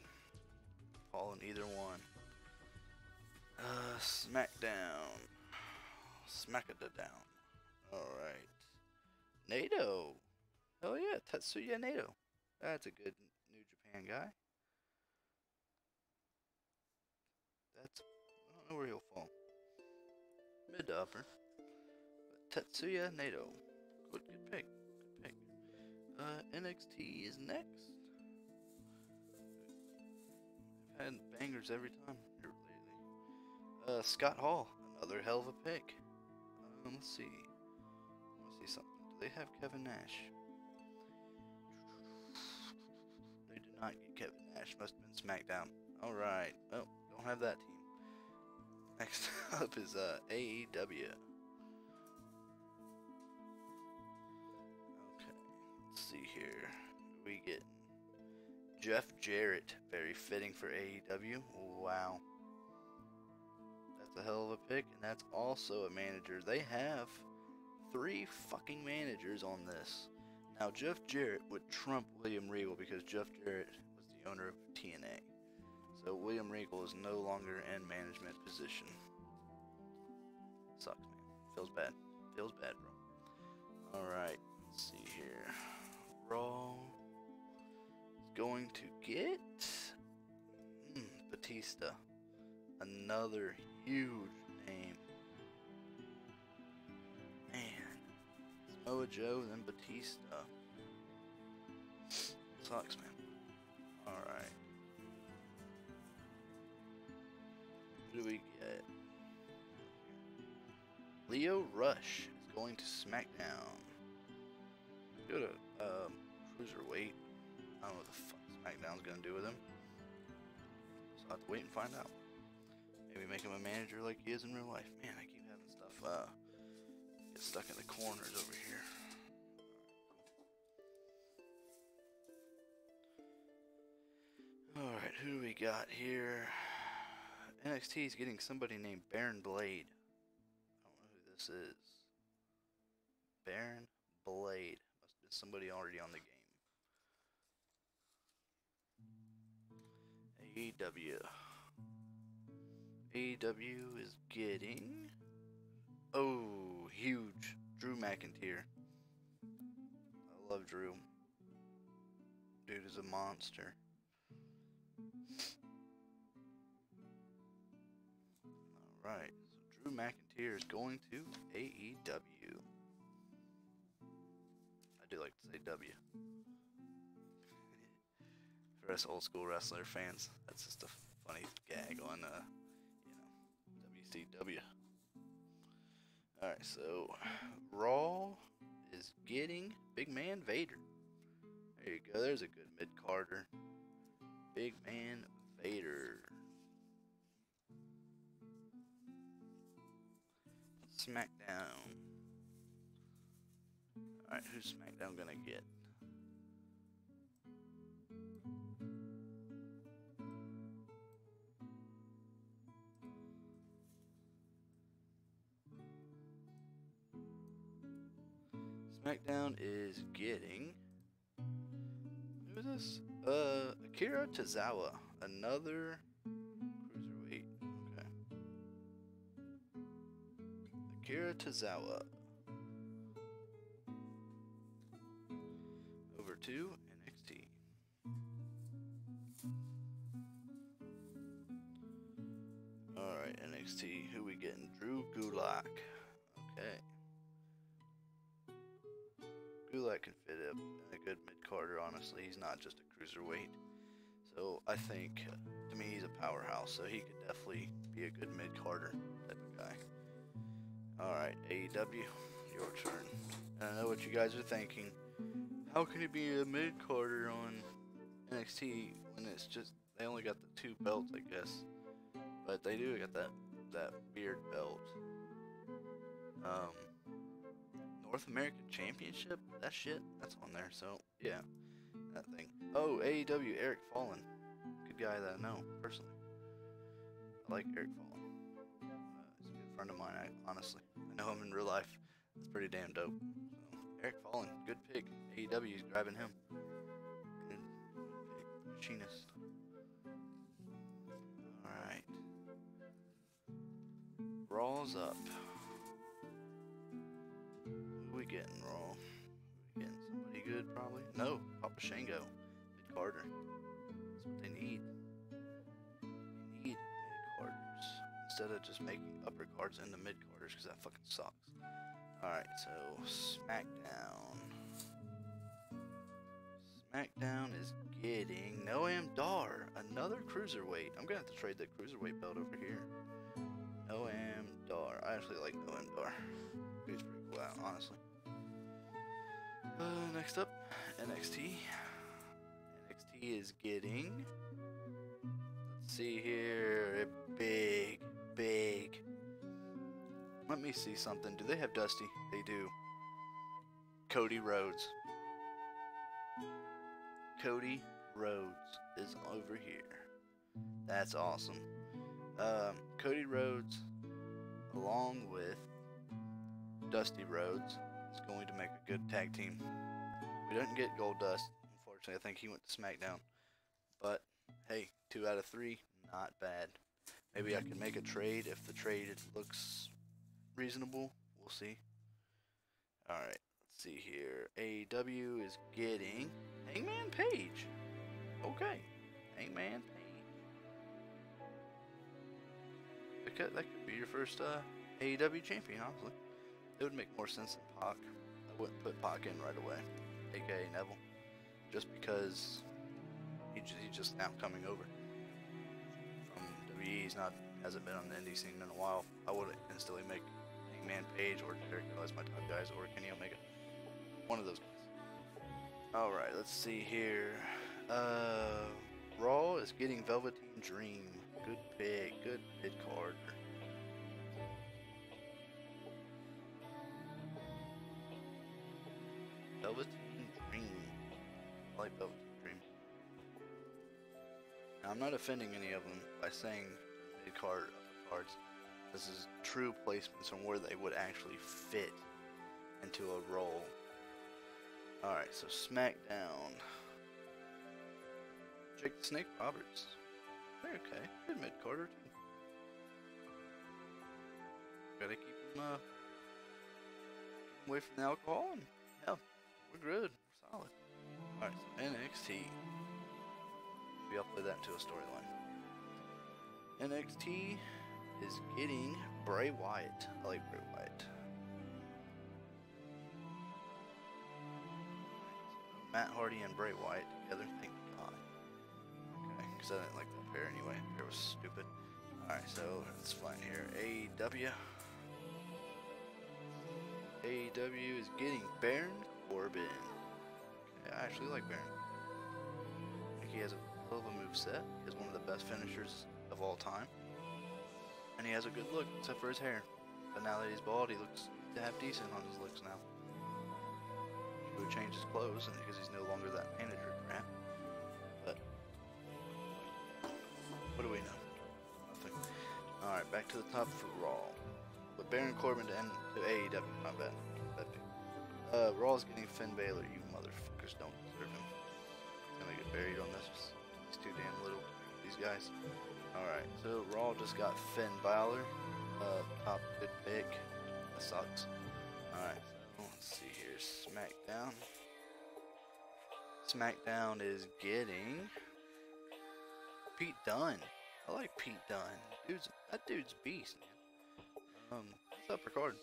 Calling either one. SmackDown. Smack-a-da-down. Alright. Nato. Hell yeah, Tetsuya Nato. That's a good New Japan guy. I don't know where he'll fall. Mid to upper. But Tetsuya Nato. Good pick. Good pick. NXT is next. I've had bangers every time here lately. Scott Hall. Another hell of a pick. Let's see. I want to see something. Do they have Kevin Nash? They did not get Kevin Nash. Must have been SmackDown. Alright. Oh, don't have that team. Next up is AEW. Okay. Let's see here. Who we get? Jeff Jarrett. Very fitting for AEW. Wow. That's a hell of a pick, and that's also a manager. They have 3 fucking managers on this. Now, Jeff Jarrett would trump William Regal because Jeff Jarrett was the owner of TNA. So William Regal is no longer in management position. Sucks, man. Feels bad. Feels bad, bro. Alright, let's see here. Raw is going to get Batista. Another huge name. Man. Samoa Joe, then Batista. Sucks, man. Alright. Who do we get? Leo Rush is going to SmackDown. Go to Cruiserweight. I don't know what the fuck SmackDown's gonna do with him. So I'll have to wait and find out. Maybe make him a manager like he is in real life. Man, I keep having stuff get stuck in the corners over here. Alright, who do we got here? NXT is getting somebody named Baron Blade. I don't know who this is. Baron Blade. Must have been somebody already on the game. AEW. AEW is getting... Oh, huge. Drew McIntyre. I love Drew. Dude is a monster. Alright, so Drew McIntyre is going to AEW. I do like to say W. For us old school wrestler fans, that's just a funny gag on, WCW. Alright, so Raw is getting Big Man Vader. There you go, there's a good mid-carder. Big Man Vader. SmackDown. Alright, who's SmackDown gonna get? SmackDown is getting, who is this? Akira Tozawa, another cruiserweight. Okay. Akira Tozawa. Over to NXT. Alright, NXT. Who we getting? Drew Gulak. Okay. Gulak can fit up in a good mid-carder, honestly. He's not just a cruiserweight. So I think, to me, he's a powerhouse. So he could definitely be a good mid-carder type of guy. Alright, AEW, your turn. And I know what you guys are thinking. How can he be a mid-carder on NXT when it's just, they only got the 2 belts, I guess. But they do got that weird belt. North American Championship? That shit? That's on there, so yeah. That thing. Oh, AEW, Eric Fallon. Good guy that I know, personally. I like Eric Fallon. He's a good friend of mine, honestly. I know him in real life. It's pretty damn dope. So, Eric Fallon, good pick. AEW is grabbing him. Good pick. Machinist. Alright. Raw's up. Who we getting, Raw? We getting somebody good, probably? No, Papa Shango. Mid-carder. That's what they need. They need mid-carders. Instead of just making upper cards into mid-carders, because that fucking sucks. Alright, so SmackDown. SmackDown is getting Noam Dar, another cruiserweight. I'm gonna have to trade that cruiserweight belt over here. Noam Dar. I actually like Noam Dar. He's pretty cool out, honestly. Next up, NXT. NXT is getting, let's see here, a big. Let me see something. Do they have Dusty? They do. Cody Rhodes. Cody Rhodes is over here. That's awesome. Cody Rhodes, along with Dusty Rhodes, is going to make a good tag team. We didn't get Goldust, unfortunately. I think he went to SmackDown. But, hey, 2 out of 3, not bad. Maybe I can make a trade if the trade looks reasonable. We'll see. Alright, let's see here. AEW is getting Hangman Page. Okay, Hangman Page. That could be your first AEW champion, honestly. It would make more sense than Pac. I wouldn't put Pac in right away, aka Neville, just because he's just now coming over from WWE. Hasn't been on the indie scene in a while. I would instantly make Hangman Page or Jericho as my top guys, or Kenny Omega. One of those guys. Alright, let's see here. Raw is getting Velveteen Dream. Good pick. Good mid-card. Velveteen Dream. I like Velveteen Dream. Now, I'm not offending any of them by saying mid-card, upper cards. This is true placements on where they would actually fit into a role. Alright, so SmackDown. Jake the Snake Roberts. They're okay. Good mid-carder too. Gotta keep them away from the alcohol, and yeah, we're good. We're solid. Alright, so NXT. Maybe I'll play that into a storyline. NXT is getting Bray Wyatt. I like Bray Wyatt. So Matt Hardy and Bray Wyatt together, thank God. Okay, because I didn't like that pair anyway. It was stupid. Alright, so it's fine here. AEW. AEW is getting Baron Corbin. Okay, I actually like Baron. I think he has a hell of a moveset. He has one of the best finishers of all time. And he has a good look, except for his hair. But now that he's bald, he looks to have decent on his looks now. He would change his clothes because he's no longer that manager crap. But what do we know? Nothing. Alright, back to the top for Raw. But Baron Corbin to AEW, not bad. Bad pick. Raw's getting Finn Balor. You motherfuckers don't deserve him. He's gonna get buried on this. He's too damn little. These guys. Alright, so Raw just got Finn Balor. Top good pick. That sucks. Alright, so let's see here. SmackDown. SmackDown is getting Pete Dunne. I like Pete Dunne. That dude's beast, man. What's up, Ricard?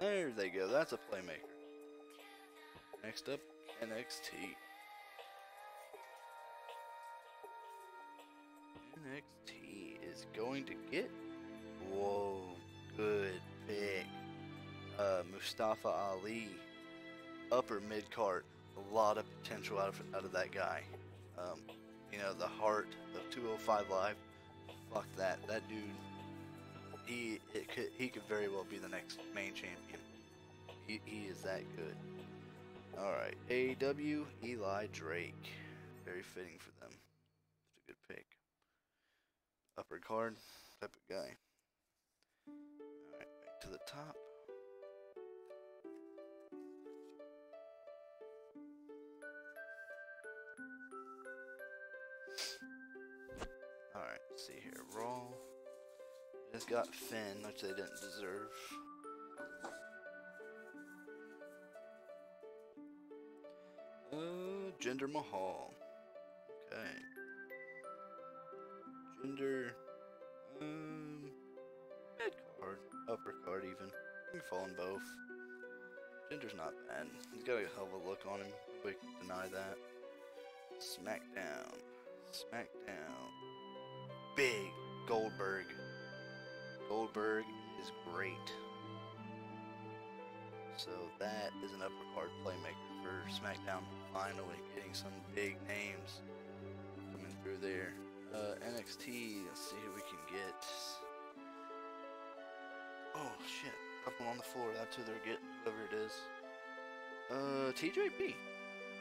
There they go. That's a playmaker. Next up, NXT. NXT is going to get. Whoa, good pick. Mustafa Ali, upper mid card. A lot of potential out of that guy. You know, the heart of 205 Live. Fuck that. That dude. He could very well be the next main champion. He is that good. All right, AEW Eli Drake. Very fitting for them. It's a good pick. Upper card type of guy. All right, back to the top. Alright, let's see here. Raw just got Finn, which they didn't deserve. Jinder Mahal. Okay. Jinder. Mid card, upper card even. You can fall in both. Jinder's not bad. He's got a hell of a look on him. Nobody can deny that. SmackDown. Big Goldberg. Goldberg is great. So that is an upper card playmaker for SmackDown. Finally getting some big names coming through there. NXT, let's see who we can get. Oh shit, up on the floor, that's who they're getting, whoever it is. TJP.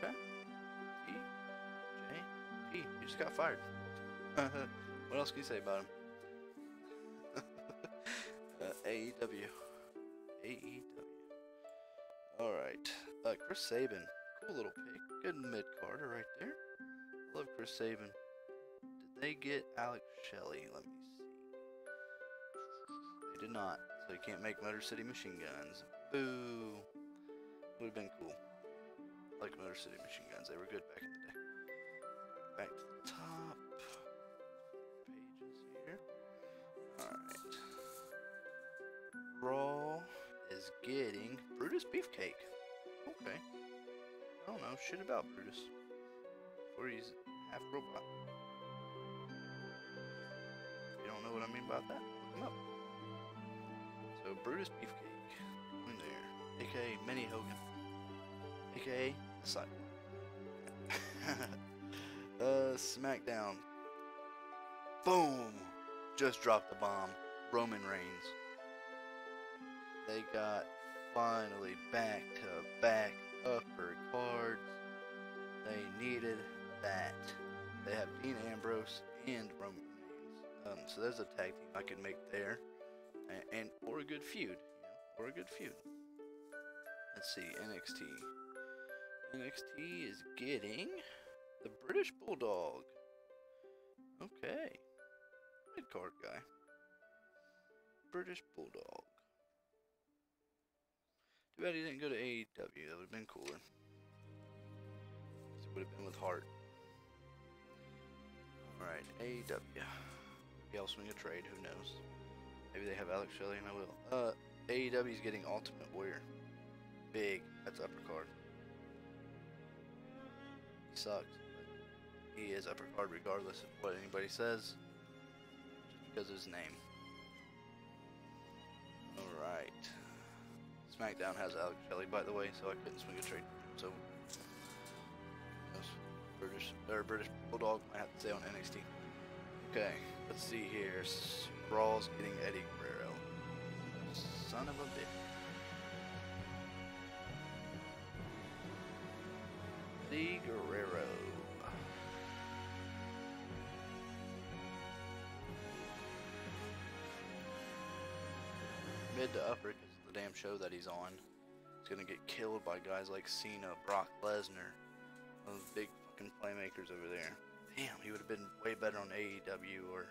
Okay. TJP. He just got fired. What else can you say about him? AEW. Alright. Chris Sabin. Cool little pick. Good mid-carder right there. Love Chris Sabin. Did they get Alex Shelley? Let me see. They did not. So you can't make Motor City Machine Guns. Boo. Would have been cool. Like Motor City Machine Guns. They were good back in the day. Back to the top. Pages here. Alright. Raw is getting Brutus Beefcake. Okay. I don't know shit about Brutus. Or he's half robot. If you don't know what I mean about that, look him up. So Brutus Beefcake. In there. AKA Mini Hogan. AKA the Cyborg. SmackDown. Boom! Just dropped the bomb. Roman Reigns. They got finally back-to-back upper cards. They needed that. They have Dean Ambrose and Roman Reigns. So there's a tag team I could make there. And or a good feud. You know, or a good feud. Let's see, NXT. NXT is getting the British Bulldog. Okay. Mid-card guy. British Bulldog. Too bad he didn't go to AEW. That would have been cooler. It would have been with Hart. Alright, AEW. Maybe I'll swing a trade, who knows. Maybe they have Alex Shelley and I will. AEW is getting Ultimate Warrior. Big. That's upper card. He sucks. But he is upper card regardless of what anybody says. Just because of his name. Alright. SmackDown has Alex Shelley, by the way, so I couldn't swing a trade. So, British Bulldog might have to stay on NXT. Okay, let's see here. Raw's getting Eddie Guerrero. Son of a bitch. Eddie Guerrero. Mid to upper because of the damn show that he's on. He's gonna get killed by guys like Cena, Brock Lesnar, those big fucking playmakers over there. Damn, he would have been way better on AEW or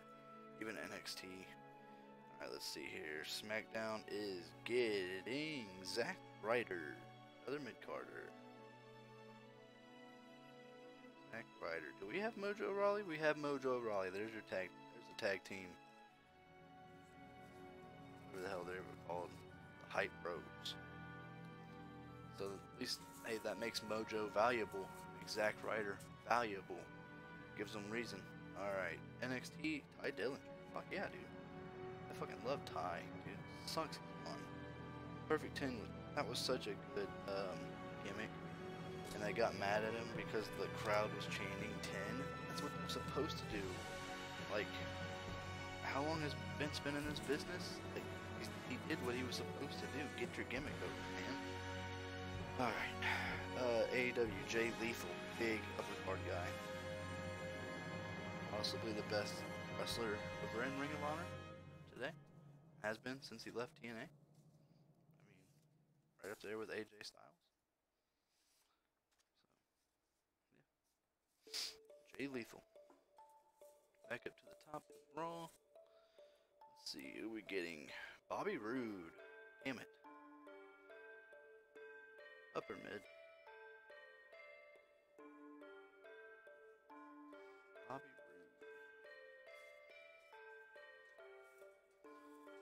even NXT. Alright, let's see here. SmackDown is getting Zack Ryder, another mid-carder. Zack Ryder. Do we have Mojo Rawley? We have Mojo Rawley. There's your tag. There's the tag team. Whatever the hell they were called. The Hype Bros. So at least, hey, that makes Mojo valuable. Makes Zack Ryder valuable. Gives them reason. Alright. NXT, Ty Dillinger. Fuck yeah, dude. I fucking love Ty, dude. Sucks he's won. Perfect 10. That was such a good gimmick. And they got mad at him because the crowd was chanting 10. That's what they're supposed to do. Like, how long has Vince been in this business? Like, he did what he was supposed to do. Get your gimmick over, man. Alright. AEW, Jay Lethal. Big upper card guy. Possibly the best wrestler over in Ring of Honor today. Has been since he left TNA. I mean, right up there with AJ Styles. Jay Lethal. Back up to the top of Raw. Let's see who we getting. Bobby Roode. Damn it. Upper mid. Bobby Roode.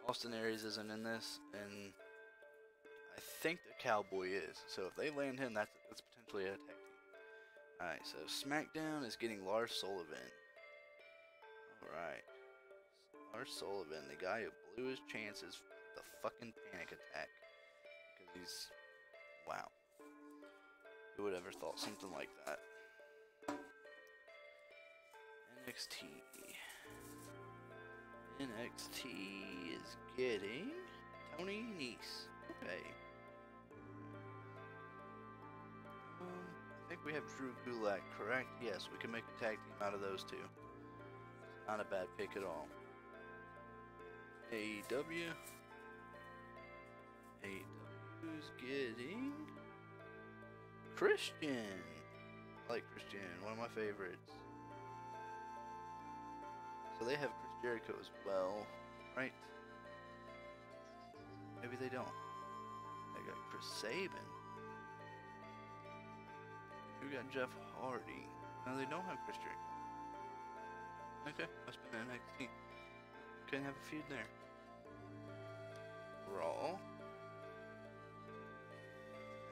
Austin Aries isn't in this, and I think the Cowboy is. So if they land him, that's potentially a tag team. Alright, so SmackDown is getting Lars Sullivan. Alright. Lars Sullivan, the guy who blew his chances with the fucking panic attack. Because he's... wow. Who would ever thought something like that? NXT. NXT is getting Tony Nese. Okay. I think we have Drew Gulak, correct? Yes, we can make a tag team out of those two. Not a bad pick at all. AEW. AEW's getting Christian. I like Christian, one of my favorites. So they have Chris Jericho as well, right? Maybe they don't. They got Chris Sabin. We got Jeff Hardy. No, they don't have Chris Jericho. Okay, must be NXT. Couldn't have a feud there. Raw.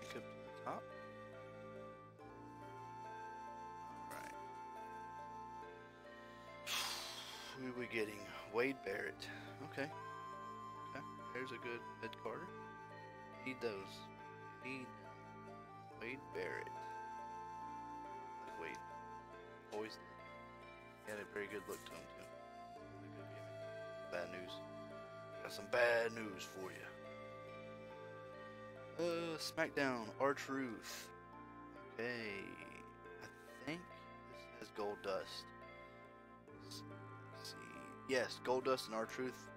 Back up to the top. Alright. Who are we getting? Wade Barrett. Okay. Okay. There's a good mid-carder. Need those. Need Wade Barrett. Like Wade. Always did. He had a very good look to him too. A good gimmick. Bad news. Got some bad news for you. SmackDown, R-Truth. Okay. I think this has Gold Dust. Let's see. Yes, Gold Dust and R-Truth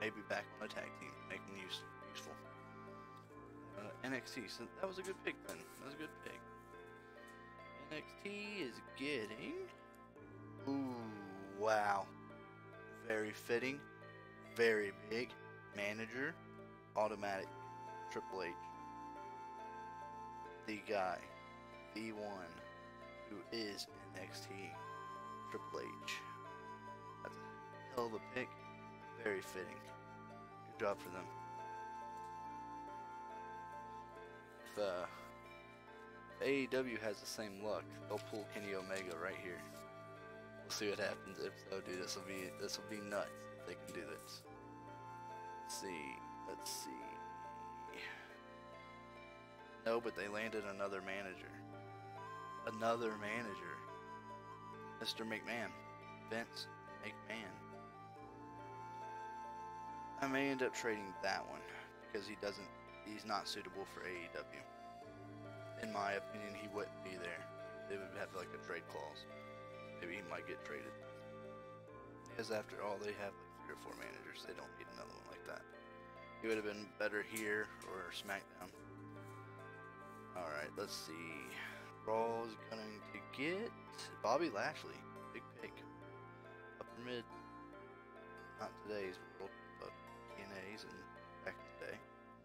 may be back on a tag team, making useful. NXT. So that was a good pick then. That was a good pick. NXT is getting... ooh, wow. Very fitting. Very big. Manager. Automatic. Triple H. The guy. The one. Who is NXT. Triple H. That's a hell of a pick. Very fitting. Good job for them. If AEW has the same luck, they'll pull Kenny Omega right here. We'll see what happens. If so, dude, this will be nuts if they can do this. Let's see. No, but they landed another manager. Mr. McMahon. Vince McMahon. I may end up trading that one because he's not suitable for AEW. In my opinion, he wouldn't be there. They would have like a trade clause. Maybe he might get traded. Because after all, they have like 3 or 4 managers. They don't need another one like that. He would have been better here or SmackDown. Alright, let's see. Raw's going to get Bobby Lashley. Big pick. Upper mid. Not today's world, but TNA's and back in the day.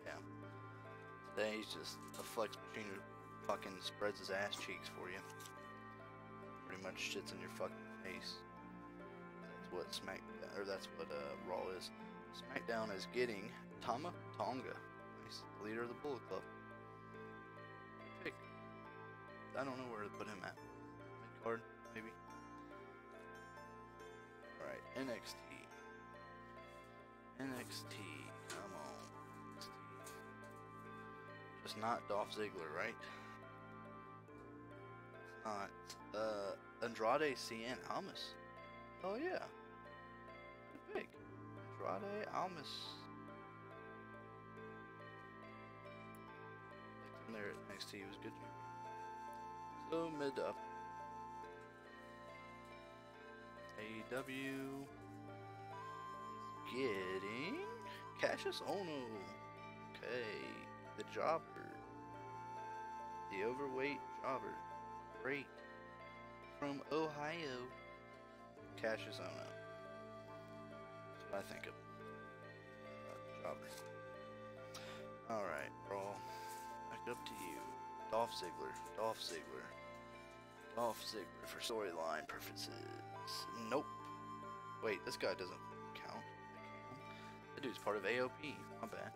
Yeah. Today he's just a flex machine who fucking spreads his ass cheeks for you. Pretty much shits in your fucking face. That's what that's what Raw is. SmackDown is getting Tama Tonga. He's the leader of the Bullet Club. Good pick. I don't know where to put him at. Mid card, maybe. Alright, NXT. NXT, come on. NXT. Just not Dolph Ziggler, right? It's not. Andrade Cien Almas. Oh yeah. Good pick. Andrade Almas. Liked him there at NXT, he was good. So mid up. AEW getting Cassius Ohno. Okay, the jobber. The overweight jobber. Great. From Ohio. Cassius Ohno. That's what I think of. Jobber. Alright, Brawl. Back up to you. Dolph Ziggler. Dolph Ziggler. Dolph Ziggler for storyline purposes. Nope. Wait, this guy doesn't count. That dude's part of AOP. My bad.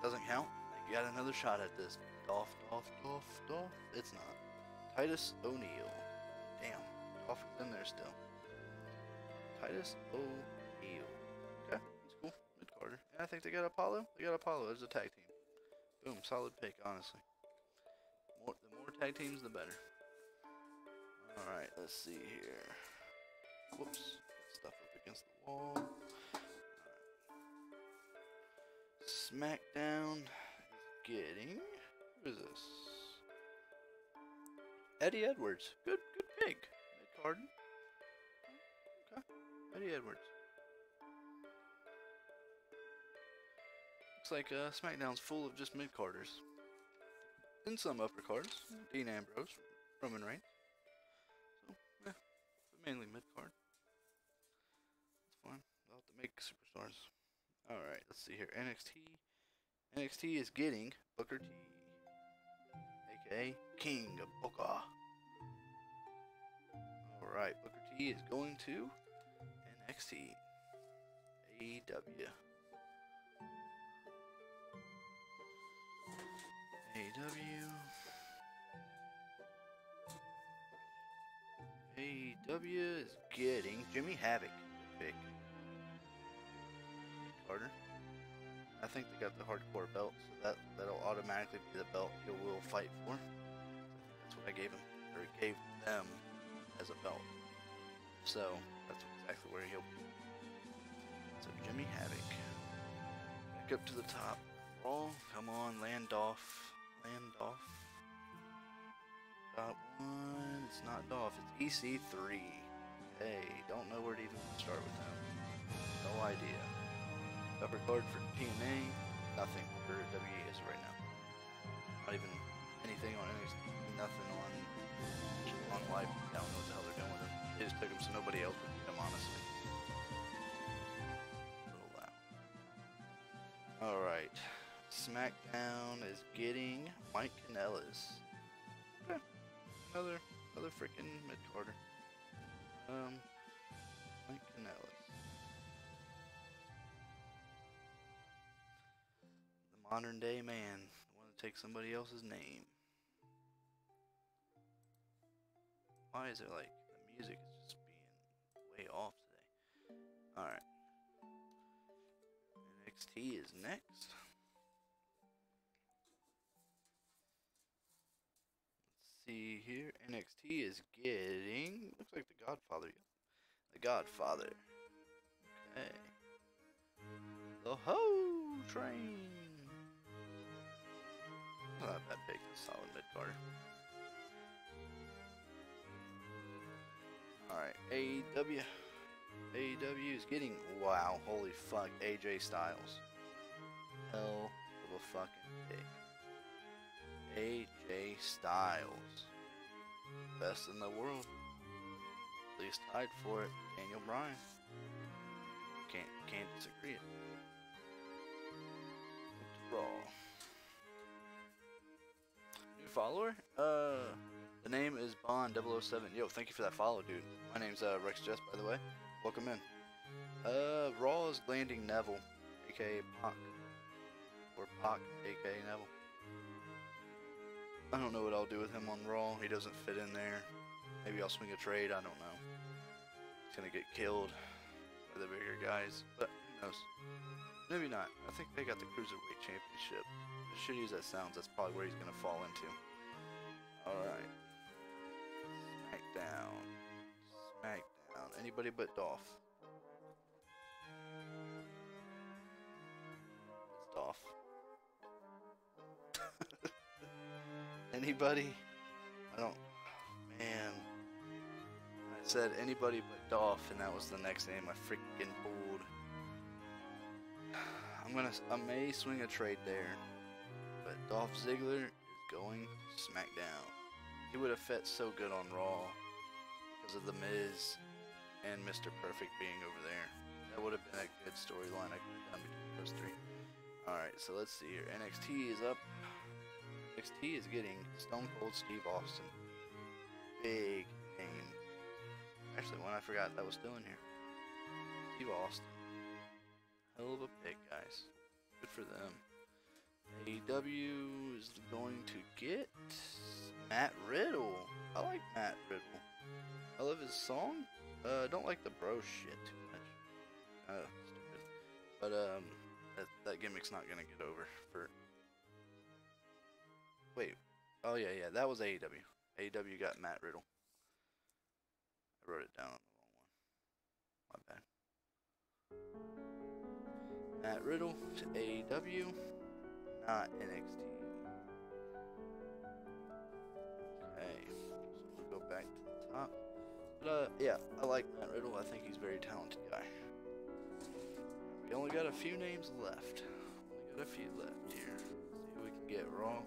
Doesn't count. You got another shot at this. Dolph. It's not. Titus O'Neil. Damn. Dolph is in there still. Titus O'Neil. Okay, that's cool. Mid-carder. And I think they got Apollo. They got Apollo as a tag team. Boom. Solid pick, honestly. The more tag teams, the better. Alright, let's see here. Whoops. Stuff up against the wall. Alright. SmackDown is getting... Who is this? Eddie Edwards. Good pick. Mid-card. Okay. Eddie Edwards. Looks like SmackDown's full of just mid-carders. And some upper cards. Dean Ambrose, Roman Reigns. So, yeah. But mainly mid-card. That's fine. I'll have to make superstars. Alright, let's see here. NXT. NXT is getting Booker T. AKA King of Booker. Alright, Booker T is going to NXT. AEW. AEW is getting Jimmy Havoc. Good pick. Carter. I think they got the hardcore belt, so that'll automatically be the belt he will fight for. That's what I gave him, or gave them as a belt. So that's exactly where he'll be. So Jimmy Havoc. Back up to the top. Raw, come on, Landolph. Got one. It's not Dolph. It's EC3. Hey, don't know where to even start with them. No idea. Upper card for TNA. Nothing for WES right now. Not even anything on NXT. Nothing on live. I don't know what the hell they're doing with them. They just took them so nobody else would beat them, honestly. Oh wow. Alright. SmackDown is getting Mike Kanellis. Okay. Another freaking mid-carder. Mike Kanellis. The modern day man. The one that takes somebody else's name. Why is it like the music is just being way off today? Alright. NXT is next. See here, NXT is getting, looks like the Godfather. The Godfather. Okay. The Ho Train. Not that bad pick, a solid mid-card. Alright, AEW. AEW is getting, wow, holy fuck, AJ Styles. Hell of a fucking pick. AJ Styles. Best in the world. At least tied for it. Daniel Bryan. Can't disagree it. Raw. New follower? The name is Bond007. Yo, thank you for that follow, dude. My name's Rex Jess, by the way. Welcome in. Raw is landing Neville, aka Pac. Or Pac, aka Neville. I don't know what I'll do with him on Raw. He doesn't fit in there. Maybe I'll swing a trade, I don't know. He's gonna get killed by the bigger guys, but who knows? Maybe not. I think they got the Cruiserweight Championship. As shitty as that sounds, that's probably where he's gonna fall into. Alright. SmackDown. SmackDown. Anybody but Dolph. It's Dolph. Anybody? I don't... Man. I said anybody but Dolph, and that was the next name I freaking pulled. I may swing a trade there, but Dolph Ziggler is going to SmackDown. He would have fit so good on Raw because of The Miz and Mr. Perfect being over there. That would have been a good storyline I could have done between those three. Alright, so let's see here. NXT is up. NXT is getting Stone Cold Steve Austin. Big name. Actually, one I forgot that was still in here. Steve Austin. Hell of a pick, guys. Good for them. AEW is going to get Matt Riddle. I like Matt Riddle. I love his song. I don't like the bro shit too much. Stupid. But that gimmick's not gonna get over for. Wait. Oh yeah, that was AEW. AEW got Matt Riddle. I wrote it down on the wrong one. My bad. Matt Riddle to AEW, not NXT. Okay, so we'll go back to the top. But yeah, I like Matt Riddle. I think he's a very talented guy. We only got a few names left. Only got a few left here. Let's see who we can get. Raw.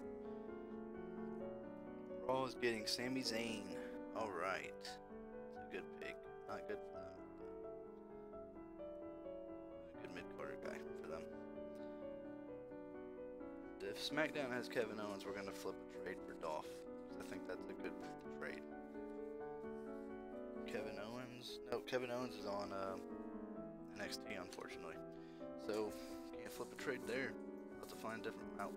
Raw is getting Sami Zayn. All right, it's a good pick. Not good for them. Mid-carder guy for them. If SmackDown has Kevin Owens, we're gonna flip a trade for Dolph. I think that's a good trade. Kevin Owens? No, Kevin Owens is on NXT, unfortunately. So can't flip a trade there. I'll have to find a different route.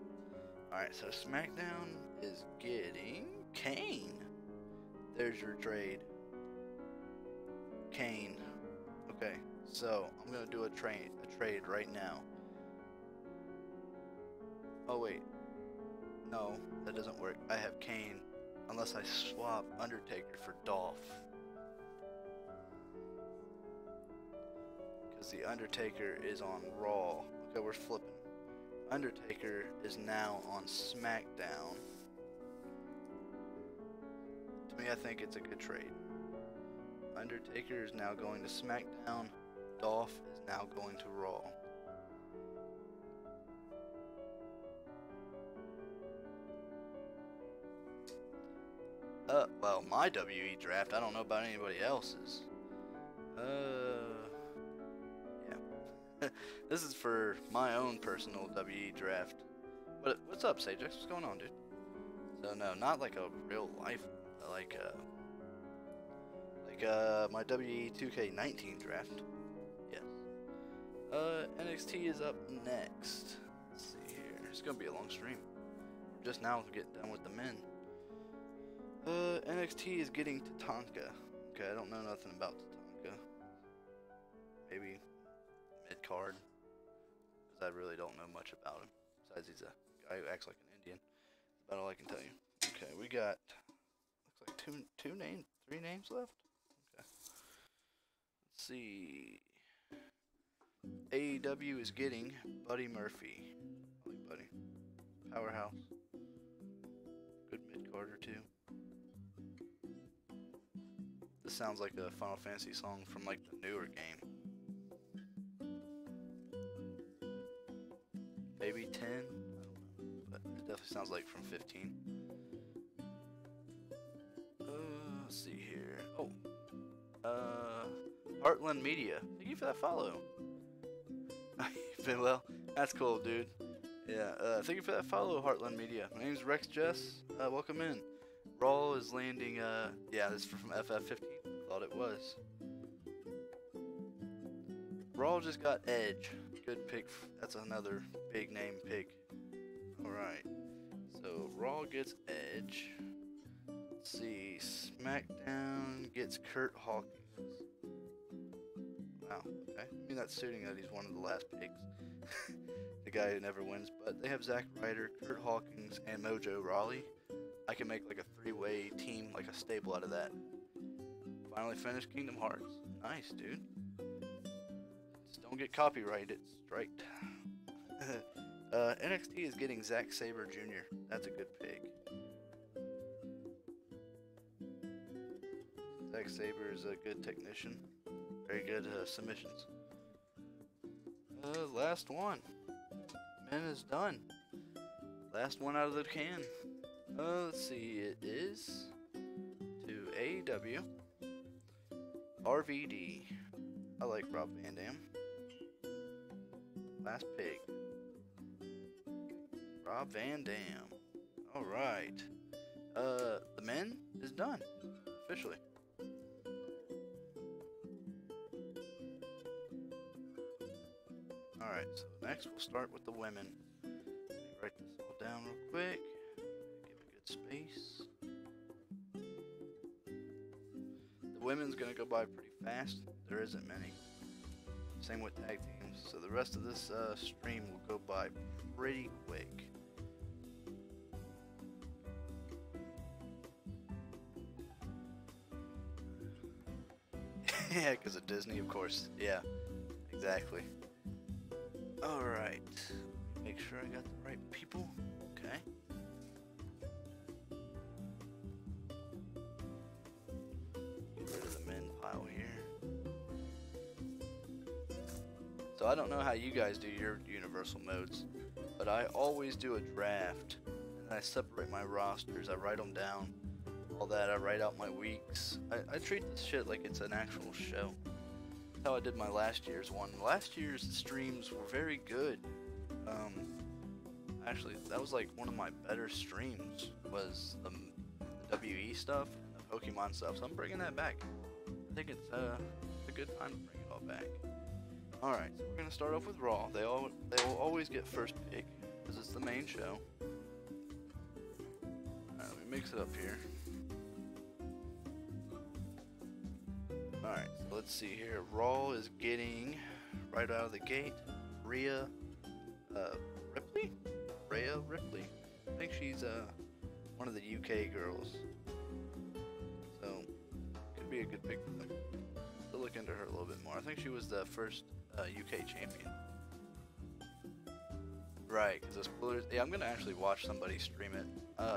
Alright, so SmackDown is getting Kane. There's your trade. Kane. Okay. So, I'm going to do a trade right now. Oh, wait. No, that doesn't work. I have Kane. Unless I swap Undertaker for Dolph. Because the Undertaker is on Raw. Okay, we're flipping. Undertaker is now on SmackDown. To me, I think it's a good trade. Undertaker is now going to SmackDown. Dolph is now going to Raw. Well, my WE draft, I don't know about anybody else's. Yeah. This is for my own personal WE draft. What's up, Sagex? What's going on, dude? So, no, not like a real life, like my WE 2K19 draft. Yes. NXT is up next. Let's see here. It's gonna be a long stream. We're just now getting done with the men. NXT is getting Tatanka. Okay, I don't know nothing about Tatanka. Maybe mid-card. Because I really don't know much about him. Besides he's a guy who acts like an Indian. That's about all I can tell you. Okay, we got, looks like three names left? Okay. Let's see. AEW is getting Buddy Murphy. I like Buddy. Powerhouse. Good mid-carder too. This sounds like a Final Fantasy song from like the newer game. Maybe 10? I don't know. But it definitely sounds like from 15. let's see here. Oh, Heartland Media. Thank you for that follow. Well, that's cool, dude. Yeah, thank you for that follow, Heartland Media. My name's Rex Jess. Welcome in. Raw is landing, yeah, this is from FF15. Thought it was. Raw just got Edge. Good pick. That's another big name pick. Alright. So, Raw gets Edge. Let's see. SmackDown gets Kurt Hawkins. Wow, okay. I mean, that's suiting that he's one of the last picks. The guy who never wins. But they have Zack Ryder, Kurt Hawkins, and Mojo Rawley. I can make like a three-way team, like a stable out of that. Finally finished Kingdom Hearts. Nice, dude. Just don't get copyrighted. Striked. NXT is getting Zack Sabre Jr. That's a good pick. Zack Sabre is a good technician. Very good submissions. Last one. Men is done. Last one out of the can. Let's see. It is to AEW. RVD. I like Rob Van Dam. Last pick. Rob Van Dam. Alright. The men is done. Officially. Alright, so next we'll start with the women. Let me write this all down real quick. Give a good space. The women's gonna go by pretty fast. There isn't many. Same with tag teams. So the rest of this stream will go by pretty quick. Yeah, because of Disney, of course. Yeah, exactly. Alright. Make sure I got the right people. Okay. Get rid of the men pile here. So I don't know how you guys do your universal modes, but I always do a draft. And then I separate my rosters. I write them down. All that. I write out my weeks. I treat this shit like it's an actual show. That's how I did my last year's one. Last year's streams were very good. Actually, that was like one of my better streams. Was the WE stuff, the Pokemon stuff. So I'm bringing that back. I think it's a good time to bring it all back. All right, so we're gonna start off with Raw. They will always get first pick because it's the main show. All right, let me mix it up here. Alright, so let's see here. Raw is getting, right out of the gate, Rhea Ripley? Rhea Ripley. I think she's one of the UK girls. So, could be a good pick for them. To look into her a little bit more. I think she was the first UK champion. Right, because the spoilers. Yeah, I'm going to actually watch somebody stream it.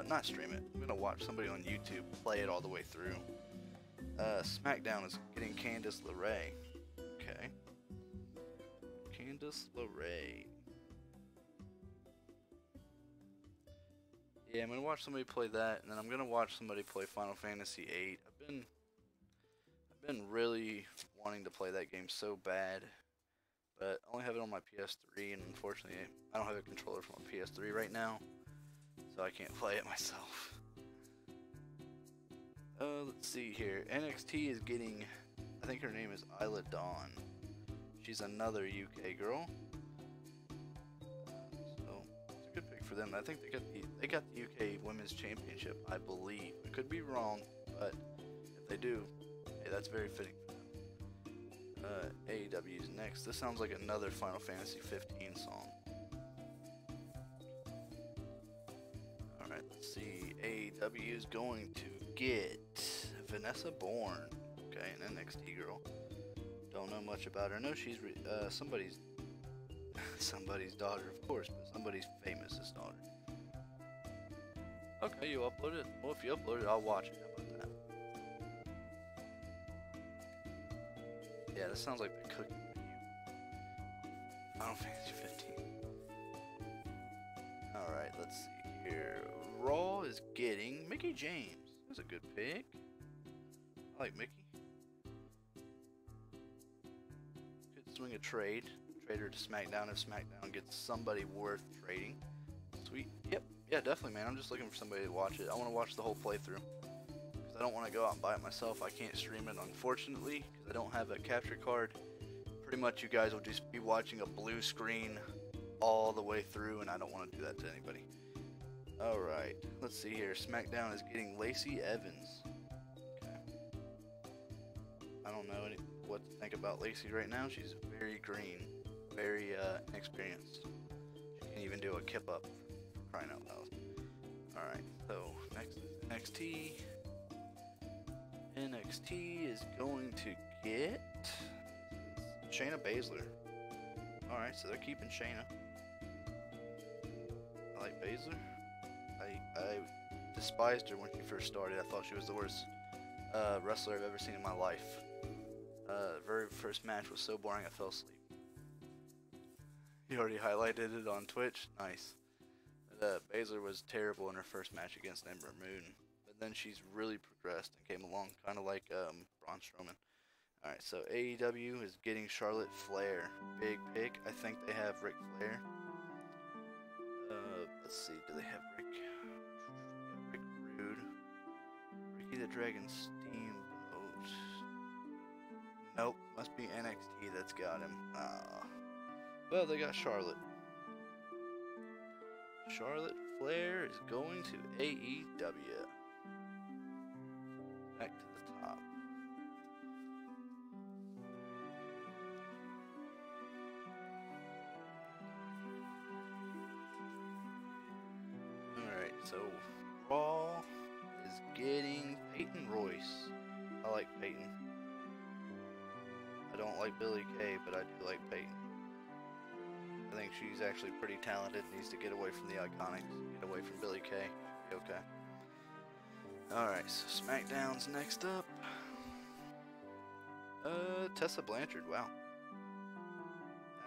Not stream it. I'm going to watch somebody on YouTube play it all the way through. SmackDown is getting Candice LeRae. Okay. Candice LeRae. Yeah, I'm gonna watch somebody play that, and then I'm gonna watch somebody play Final Fantasy VIII. I've been really wanting to play that game so bad, but I only have it on my PS3, and unfortunately, I don't have a controller for my PS3 right now, so I can't play it myself. Let's see here. NXT is getting, I think her name is Isla Dawn. She's another UK girl. So it's a good pick for them. I think they got the UK Women's Championship, I believe. I could be wrong, but if they do, hey, that's very fitting for them. AEW's next. This sounds like another Final Fantasy 15 song. Alright, let's see. AEW is going to get Vanessa Bourne. Okay, an NXT girl. Don't know much about her. I know she's somebody's daughter, of course, but somebody's famous' daughter. Okay, you upload it. Well, if you upload it, I'll watch it. How about that? Yeah, this sounds like the cooking menu. Final Fantasy 15. Alright, let's see here. Raw is getting Mickey James. That's a good pick. I like Mickey. Could swing a trade. Trade her to SmackDown if SmackDown gets somebody worth trading. Sweet. Yep. Yeah, definitely, man. I'm just looking for somebody to watch it. I want to watch the whole playthrough. Because I don't want to go out and buy it myself. I can't stream it, unfortunately, because I don't have a capture card. Pretty much you guys will just be watching a blue screen all the way through, and I don't want to do that to anybody. Alright, let's see here. SmackDown is getting Lacey Evans. Okay. I don't know what to think about Lacey right now. She's very green, very inexperienced. She can't even do a kip up, for crying out loud. Alright, so next is NXT. NXT is going to get Shayna Baszler. Alright, so they're keeping Shayna. I like Baszler. I despised her when she first started. I thought she was the worst wrestler I've ever seen in my life. Very first match was so boring I fell asleep. You already highlighted it on Twitch? Nice. Baszler was terrible in her first match against Ember Moon. But then she's really progressed and came along kind of like Braun Strowman. Alright, so AEW is getting Charlotte Flair. Big pick. I think they have Ric Flair. Let's see, do they have Rick? Yeah, Rick Rude. Ricky the Dragon Steamboat. Nope, must be NXT that's got him. Well, they got Charlotte. Charlotte Flair is going to AEW. Back to the top. Alright, so Raw is getting Peyton Royce. I like Peyton. I don't like Billie Kay, but I do like Peyton. I think she's actually pretty talented. Needs to get away from the Iconics. Get away from Billie Kay. Okay. Alright, so SmackDown's next up. Tessa Blanchard. Wow.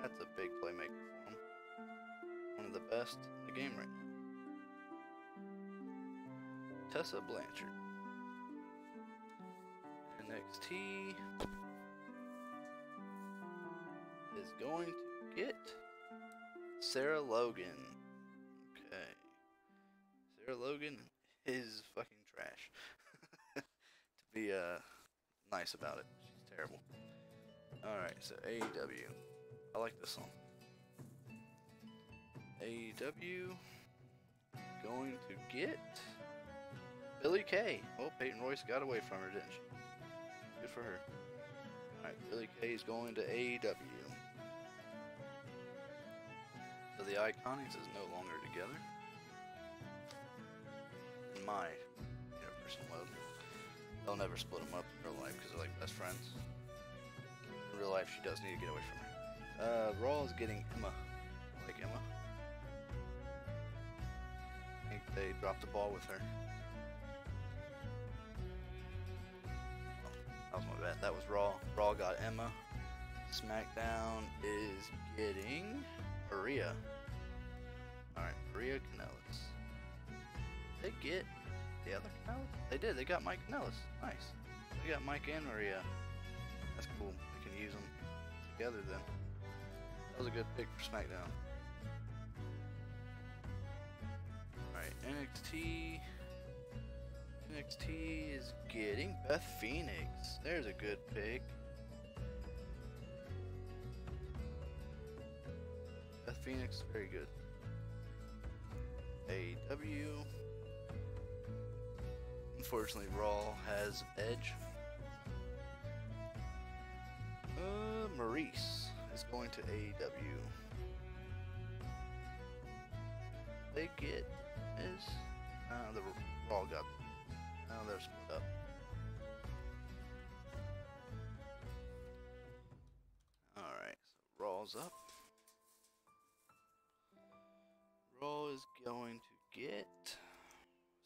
That's a big playmaker for him. One of the best in the game right now. Tessa Blanchard. NXT is going to get Sarah Logan. Okay. Sarah Logan is fucking trash. To be nice about it. She's terrible. Alright, so AEW. I like this song. AEW going to get Billie Kay. Oh, Peyton Royce got away from her, didn't she? Good for her. Alright, Billie Kay is going to AEW. So the Iconics is no longer together. In my Universe Mode. They'll never split them up in real life because they're like best friends. In real life, she does need to get away from her. Raw is getting Emma. I like Emma. I think they dropped the ball with her. Oh, that was my bad. That was Raw. Raw got Emma. SmackDown is getting Maria. Alright, Maria Kanellis. They get the other Kanellis? They did. They got Mike Kanellis. Nice. They got Mike and Maria. That's cool. They can use them together then. That was a good pick for SmackDown. Alright, NXT. NXT is getting Beth Phoenix. There's a good pick. Beth Phoenix, very good. AEW. Unfortunately, Raw has Edge. Maurice is going to AEW. They get is the Raw got. Now they're split up. Alright, so Raw's up. Raw is going to get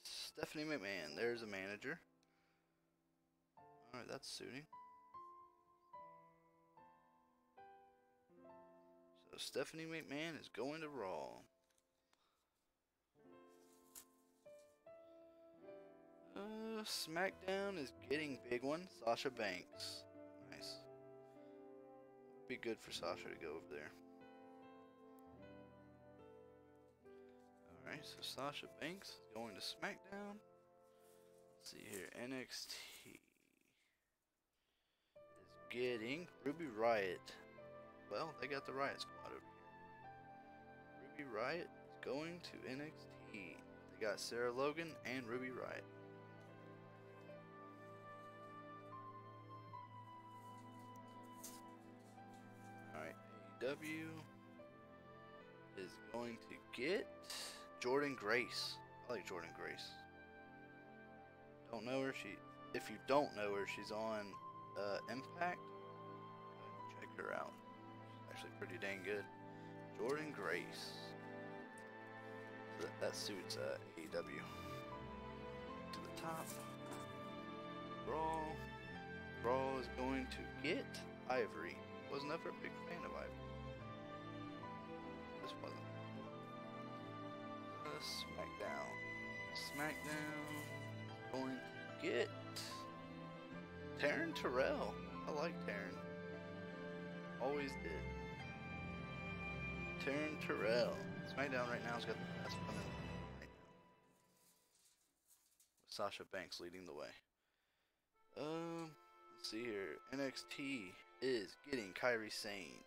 Stephanie McMahon. There's a manager. Alright, that's suiting. So Stephanie McMahon is going to Raw. SmackDown is getting big one. Sasha Banks. Nice. Be good for Sasha to go over there. Alright, so Sasha Banks is going to SmackDown. Let's see here. NXT is getting Ruby Riott. Well, they got the Riott Squad over here. Ruby Riott is going to NXT. They got Sarah Logan and Ruby Riott. Alright, AEW is going to get Jordan Grace. I like Jordan Grace. Don't know her. If you don't know her, she's on Impact. Check her out. She's actually pretty dang good. Jordan Grace. That suits AEW. To the top. Raw. Raw is going to get Ivory. Was never a big fan of Ivory. This wasn't. SmackDown. SmackDown going to get Taryn Terrell. I like Taryn. Always did. Taryn Terrell. SmackDown right now has got the best women right now. With Sasha Banks leading the way. Let's see here. NXT is getting Kairi Sane.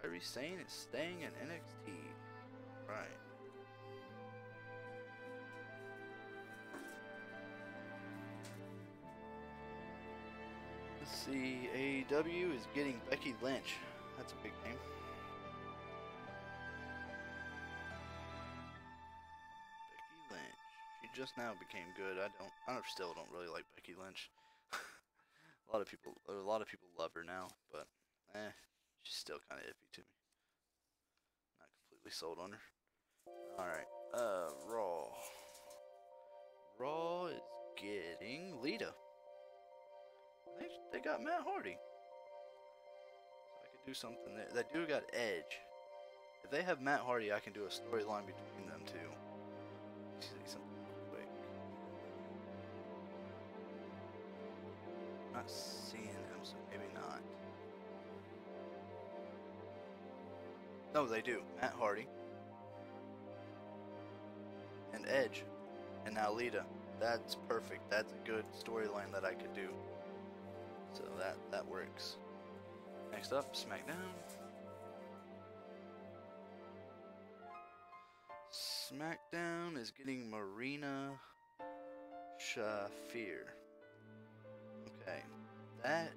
Kairi Sane is staying in NXT. Right. Let's see. AEW is getting Becky Lynch. That's a big name. Becky Lynch. She just now became good. I still don't really like Becky Lynch. A lot of people love her now, but she's still kind of iffy to me. Not completely sold on her. Alright, Raw. Raw is getting Lita. They got Matt Hardy. So I could do something there. They do got Edge. If they have Matt Hardy, I can do a storyline between them two. Let's see something real quick. Not seeing him, so maybe not. No, they do. Matt Hardy. And Edge. And now Lita. That's perfect. That's a good storyline that I could do. So that works. Next up, SmackDown. SmackDown is getting Marina Shafir. Okay. That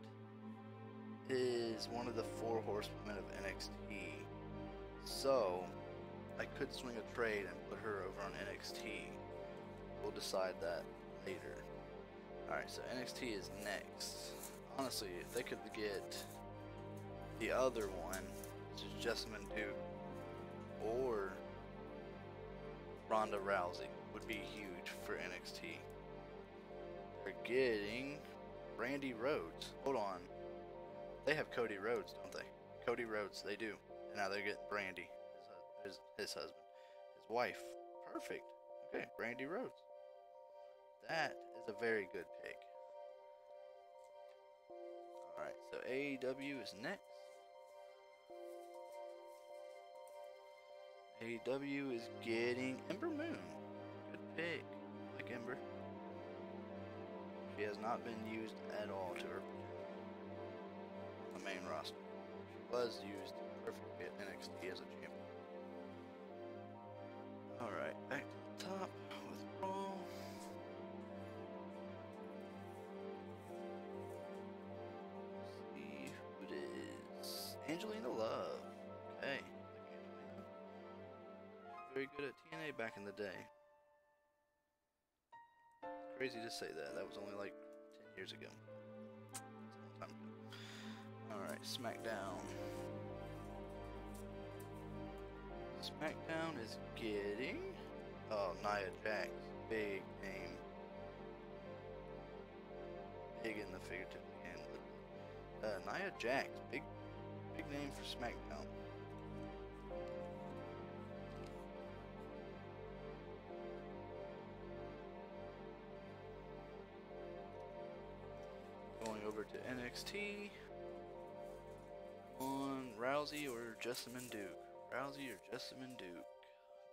is one of the 4 horsewomen of NXT. So, I could swing a trade and put her over on NXT. We'll decide that later. Alright, so NXT is next. Honestly, if they could get the other one, which is Jessamine Duke, or Ronda Rousey, would be huge for NXT. They're getting Brandy Rhodes. Hold on. They have Cody Rhodes, don't they? Cody Rhodes, they do. And now they're getting Brandy, his husband. His wife. Perfect. Okay, Brandy Rhodes. That is a very good pick. Alright, so AEW is next. AEW is getting Ember Moon. Good pick. I like Ember. She has not been used at all to her on the main roster. She was used perfectly at NXT as a champion. Alright, back to the top with Raw. Angelina Love. Okay. Very good at TNA back in the day. It's crazy to say that. That was only like 10 years ago. That's a long time ago. Alright, SmackDown. SmackDown is getting... Oh, Nia Jax. Big name. Big in the figurative hand. Nia Jax. Big name for SmackDown. over to NXT on Rousey or Jessamine Duke. Rousey or Jessamine Duke.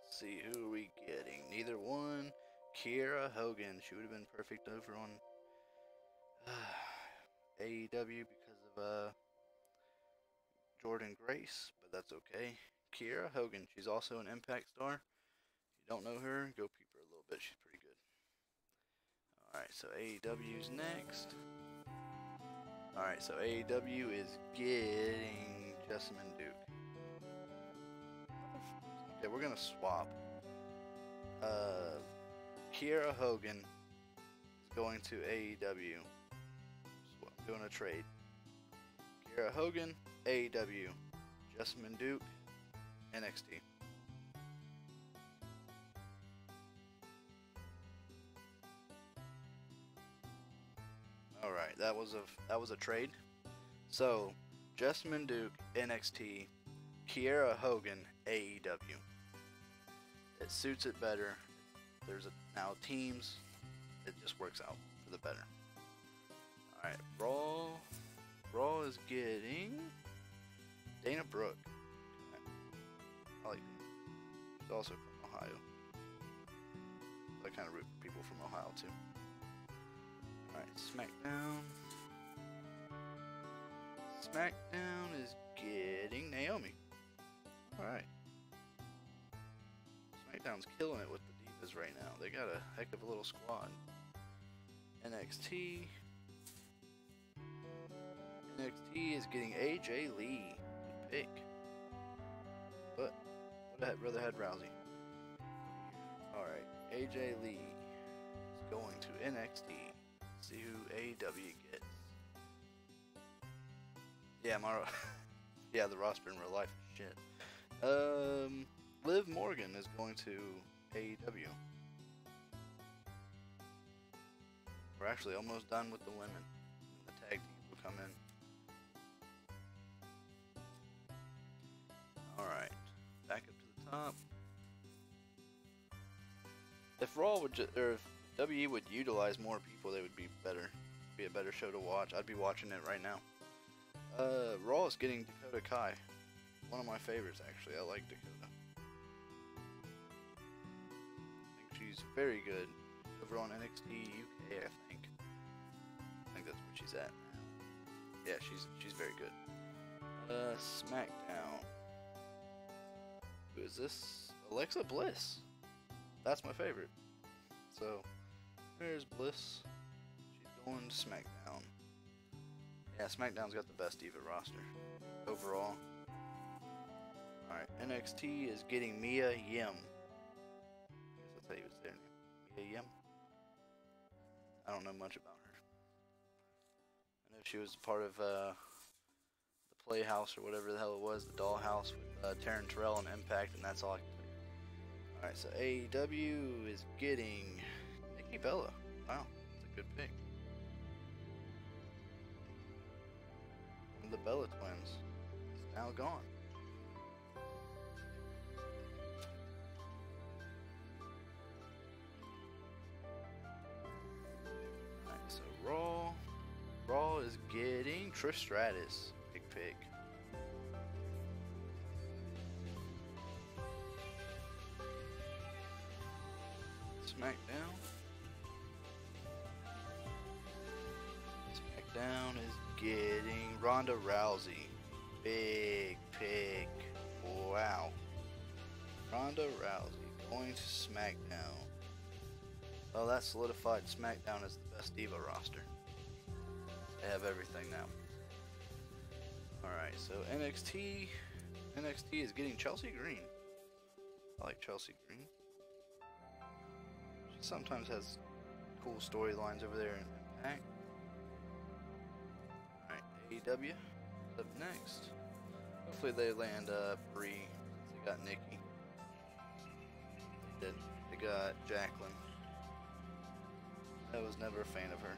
Let's see, who are we getting? Neither one. Kiera Hogan. She would have been perfect over on AEW because of Jordan Grace, but that's okay. Kiera Hogan. She's also an Impact star. If you don't know her, go peep her a little bit. She's pretty good. Alright, so AEW's next. Alright, so AEW is getting Jessamine Duke. Okay, we're gonna swap. Kiera Hogan is going to AEW. So I'm doing a trade. Kiera Hogan, AEW. Jessamine Duke, NXT. Alright, that was a trade. So, Jessamine Duke, NXT, Kiera Hogan, AEW. It suits it better. There's now teams. It just works out for the better. Alright, Raw is getting Dana Brooke. I like him. He's also from Ohio. I kind of root for people from Ohio too. Alright, SmackDown. SmackDown is getting Naomi. Alright. SmackDown's killing it with the Divas right now. They got a heck of a little squad. NXT. NXT is getting AJ Lee. Good pick. But would have rather had Rousey. Alright, AJ Lee is going to NXT. See who AEW gets. Yeah, yeah, the roster in real life is shit. Liv Morgan is going to AEW. We're actually almost done with the women. The tag teams will come in. Alright, back up to the top. If Raw would or if WWE would utilize more people, they would be better. Be a better show to watch. I'd be watching it right now. Raw is getting Dakota Kai. One of my favorites, actually. I like Dakota. I think she's very good. Over on NXT UK, I think. I think that's where she's at now. Yeah, she's very good. SmackDown. Who is this? Alexa Bliss. That's my favorite. So, there's Bliss. She's going to SmackDown. Yeah, SmackDown's got the best Diva roster overall. Alright, NXT is getting Mia Yim. I guess that's how you would say her name. Mia Yim. I don't know much about her. I know she was part of the Playhouse or whatever the hell it was, the Dollhouse with Taryn Terrell and Impact, and that's all I can tell you. Alright, so AEW is getting Nikki Bella. Wow, that's a good pick. One of the Bella twins is now gone. Alright, so Raw is getting Trish Stratus. Big pick. SmackDown is getting Ronda Rousey. Big pick. Wow. Ronda Rousey going to SmackDown. Well, that solidified SmackDown as the best Diva roster. They have everything now. Alright, so NXT is getting Chelsea Green. I like Chelsea Green. She sometimes has cool storylines over there in Impact. Alright, AEW is up next. Hopefully they land Brie, since they got Nikki. They did. They got Jacqueline. I was never a fan of her.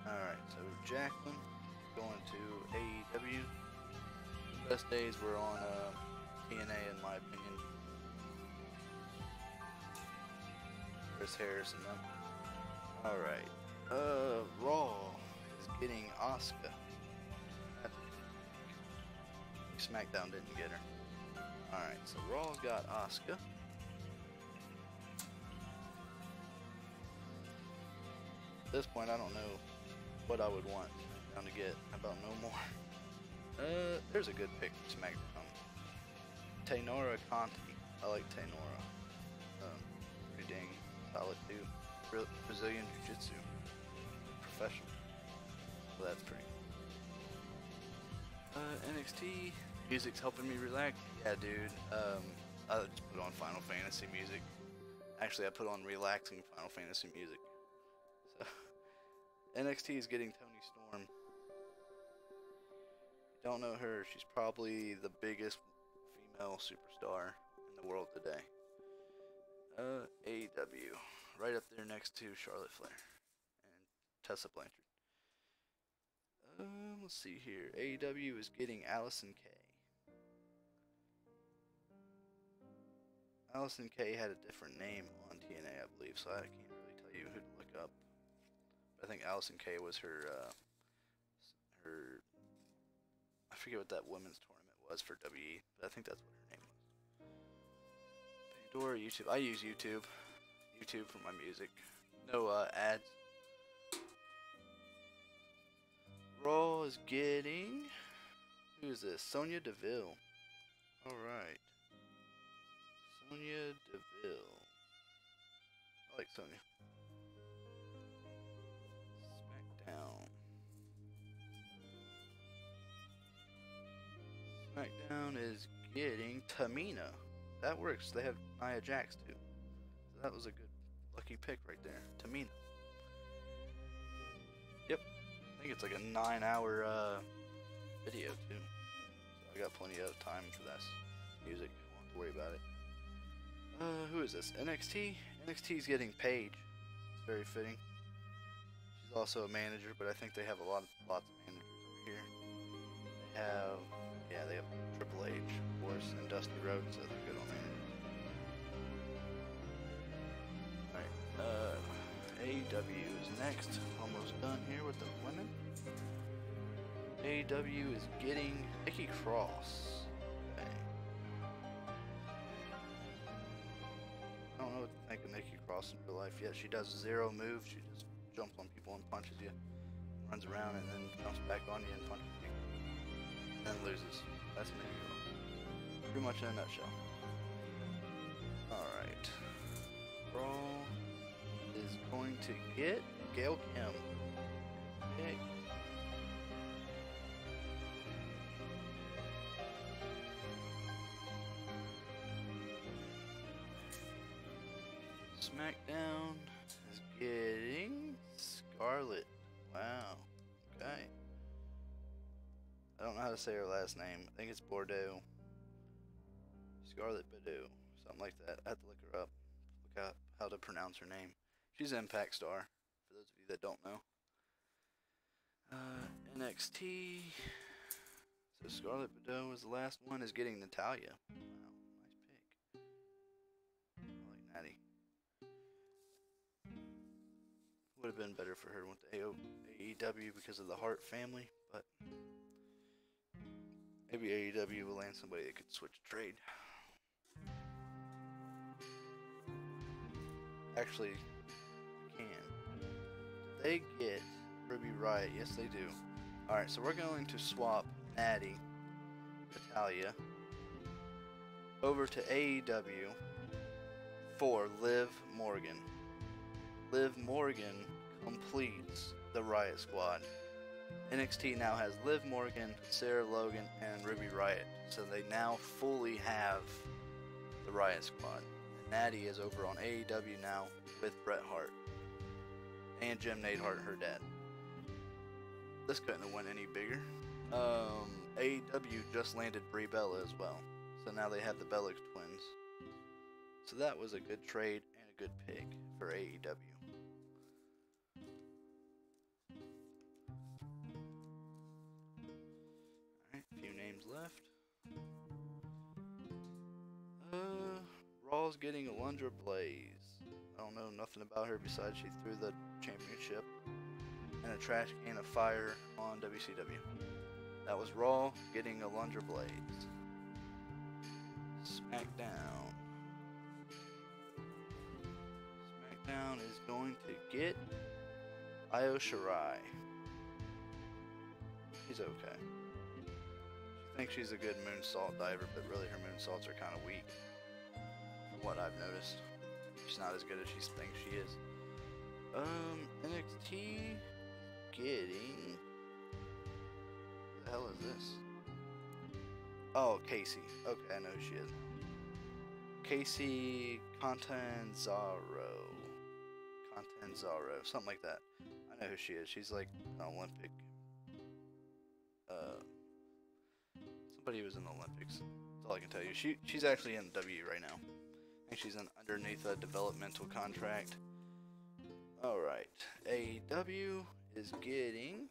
Alright, so Jacqueline going to AEW. The best days were on TNA in my opinion. Chris Harris and them. Alright. Raw is getting Asuka. SmackDown didn't get her. Alright, so Raw got Asuka. At this point, I don't know what I would want SmackDown to get. How about no more? There's a good pick for SmackDown. Taynara Conti. I like Taynara. Pretty dang solid too. Brazilian Jiu-Jitsu. Professional. Well, that's pretty cool. NXT. Music's helping me relax. Yeah, dude. I just put on Final Fantasy music. Actually, I put on relaxing Final Fantasy music. So, NXT is getting Toni Storm. If you don't know her, she's probably the biggest female superstar in the world today. AEW. Right up there next to Charlotte Flair and Tessa Blanchard. Let's see here. AEW is getting Allison Kay. Allison Kay had a different name on TNA, I believe, so I can't really tell you who to look up. But I think Allison Kay was her, I forget what that women's tournament was for WE, but I think that's what her name was. Pandora, YouTube. I use YouTube. YouTube for my music. No ads. Raw is getting... Who is this? Sonya Deville. Alright. Sonya Deville. I like Sonya. SmackDown. SmackDown is getting Tamina. That works. They have Nia Jax too. So that was a good lucky pick right there. Tamina. Yep. I think it's like a 9-hour video too. So I got plenty of time for this music. Won't have to worry about it. Who is this? NXT? NXT is getting Paige. It's very fitting. She's also a manager, but I think they have lots of managers over here. They have, yeah, they have Triple H, of course, and Dusty Rhodes, so they're good on there. Alright, AEW is next. Almost done here with the women. AEW is getting Nikki Cross. Okay. I don't know what to think of Nikki Cross in real life yet. She does 0 moves. She just jumps on people and punches you. Runs around and then jumps back on you and punches you. And then loses. That's Nikki Cross. Pretty much in a nutshell. Alright. Raw is going to get Gail Kim. Okay. SmackDown is getting Scarlett. Wow. Okay. I don't know how to say her last name. I think it's Bordeaux. Scarlett Bordeaux. Something like that. I have to look her up. Look up how to pronounce her name. She's an Impact star, for those of you that don't know. NXT. So Scarlett Bordeaux is the last one, is getting Natalya. Wow, nice pick. I like Natty. Would have been better for her with the AEW because of the Hart family, but maybe AEW will land somebody that could switch trade. Actually, can. They get Ruby Riott? Yes, they do. Alright, so we're going to swap Natty, Natalya, over to AEW for Liv Morgan. Liv Morgan completes the Riott Squad. NXT now has Liv Morgan, Sarah Logan, and Ruby Riott. So they now fully have the Riott Squad. And Natty is over on AEW now with Bret Hart. And Jim Neidhart, her dad. This couldn't have went any bigger. AEW just landed Brie Bella as well. So now they have the Bellic twins. So that was a good trade and a good pick for AEW. Alright, a few names left. Raw's getting Alundra Blaze. I don't know nothing about her besides she threw the Championship and a trash can of fire on WCW. That was Raw getting a Lunger Blades. SmackDown. SmackDown is going to get Io Shirai. She's okay. She thinks she's a good moonsault diver, but really her moonsaults are kind of weak. From what I've noticed. She's not as good as she thinks she is. NXT getting... What the hell is this? Oh, Casey. Okay, I know who she is. Casey Catanzaro. Something like that. I know who she is. She's like an Olympic. Somebody who was in the Olympics. That's all I can tell you. She's actually in W right now. I think she's underneath a developmental contract. Alright. AEW is getting...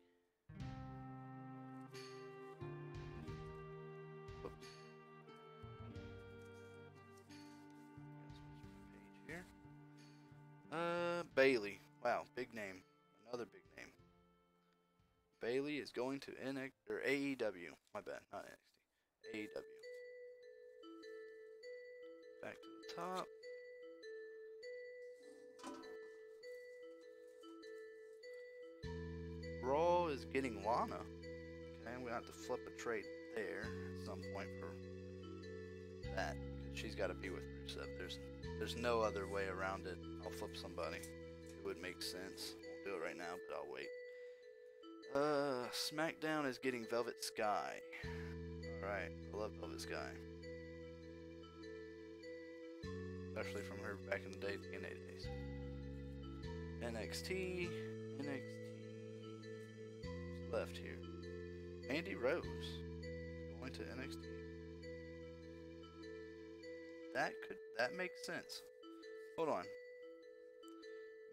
Whoops. Page here. Bailey. Wow, big name. Another big name. Bailey is going to AEW. My bad, not NXT. AEW. Back to the top. Raw is getting Lana. Okay, we have to flip a trade there at some point for that. She's got to be with Rusev. There's no other way around it. I'll flip somebody. It would make sense. Won't do it right now, but I'll wait. SmackDown is getting Velvet Sky. Alright, I love Velvet Sky. Especially from her back in the day, TNA days. NXT. Who's left here? Mandy Rose. Going to NXT. That makes sense. Hold on.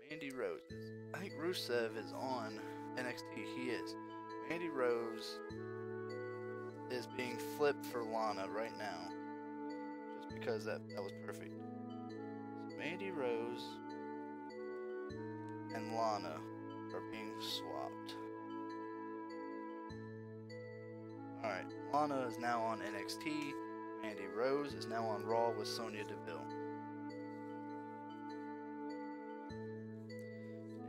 Mandy Rose. I think Rusev is on NXT. He is. Mandy Rose is being flipped for Lana right now. Just because that was perfect. So Mandy Rose and Lana are being swapped. Alright, Lana is now on NXT. Mandy Rose is now on Raw with Sonya Deville.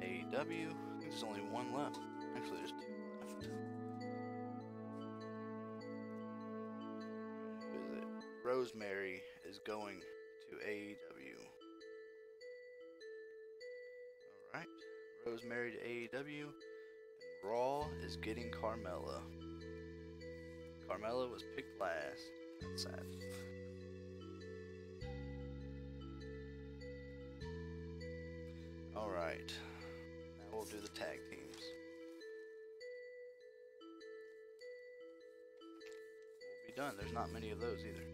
AEW, I think there's only one left. Actually, there's two left. Who is it? Rosemary is going to AEW. Alright, Rosemary to AEW. And Raw is getting Carmella. Carmella was picked last. That's sad. Alright. Now we'll do the tag teams. We'll be done. There's not many of those either.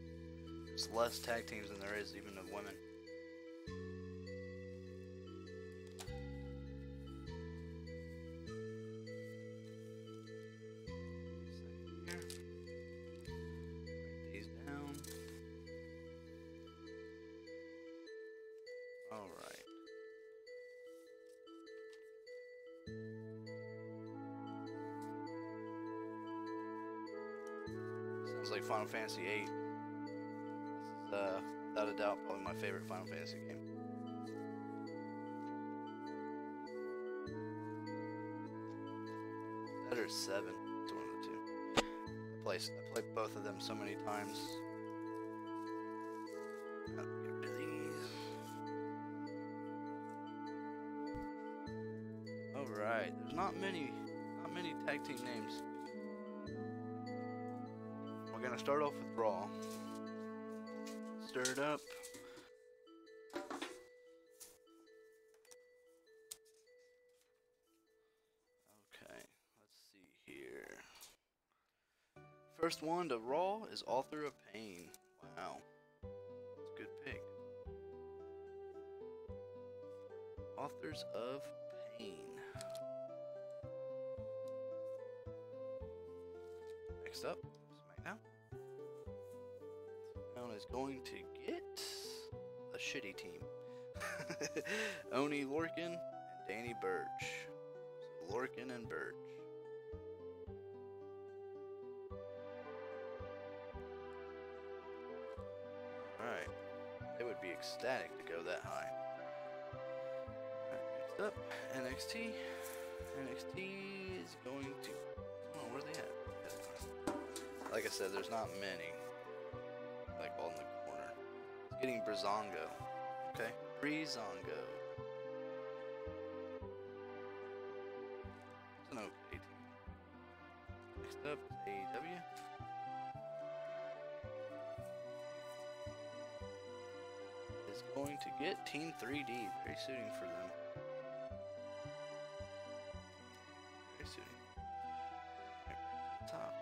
There's less tag teams than there is even of women. Sounds like Final Fantasy VIII. This is, without a doubt, probably my favorite Final Fantasy game. That or 7. It's one of the two. I played both of them so many times. Get rid of these. Alright, there's not many tag team names. We're gonna start off with Raw. Stir it up. Okay, let's see here. First one to Raw is Author of Pain. Wow, that's a good pick. Authors of Pain. Next up, SmackDown. SmackDown is going to get a shitty team. Oni Lorcan and Danny Burch. So Lorcan and Burch. Alright. They would be ecstatic to go that high. Alright, next up, NXT. NXT is going to... Oh, where are they at? Like I said, there's not many. Like all in the corner. It's getting Breezango. Okay, Breezango. It's an okay team. Next up is AEW. Is going to get Team 3D. Very suiting for them. Very suiting. Right back to the top.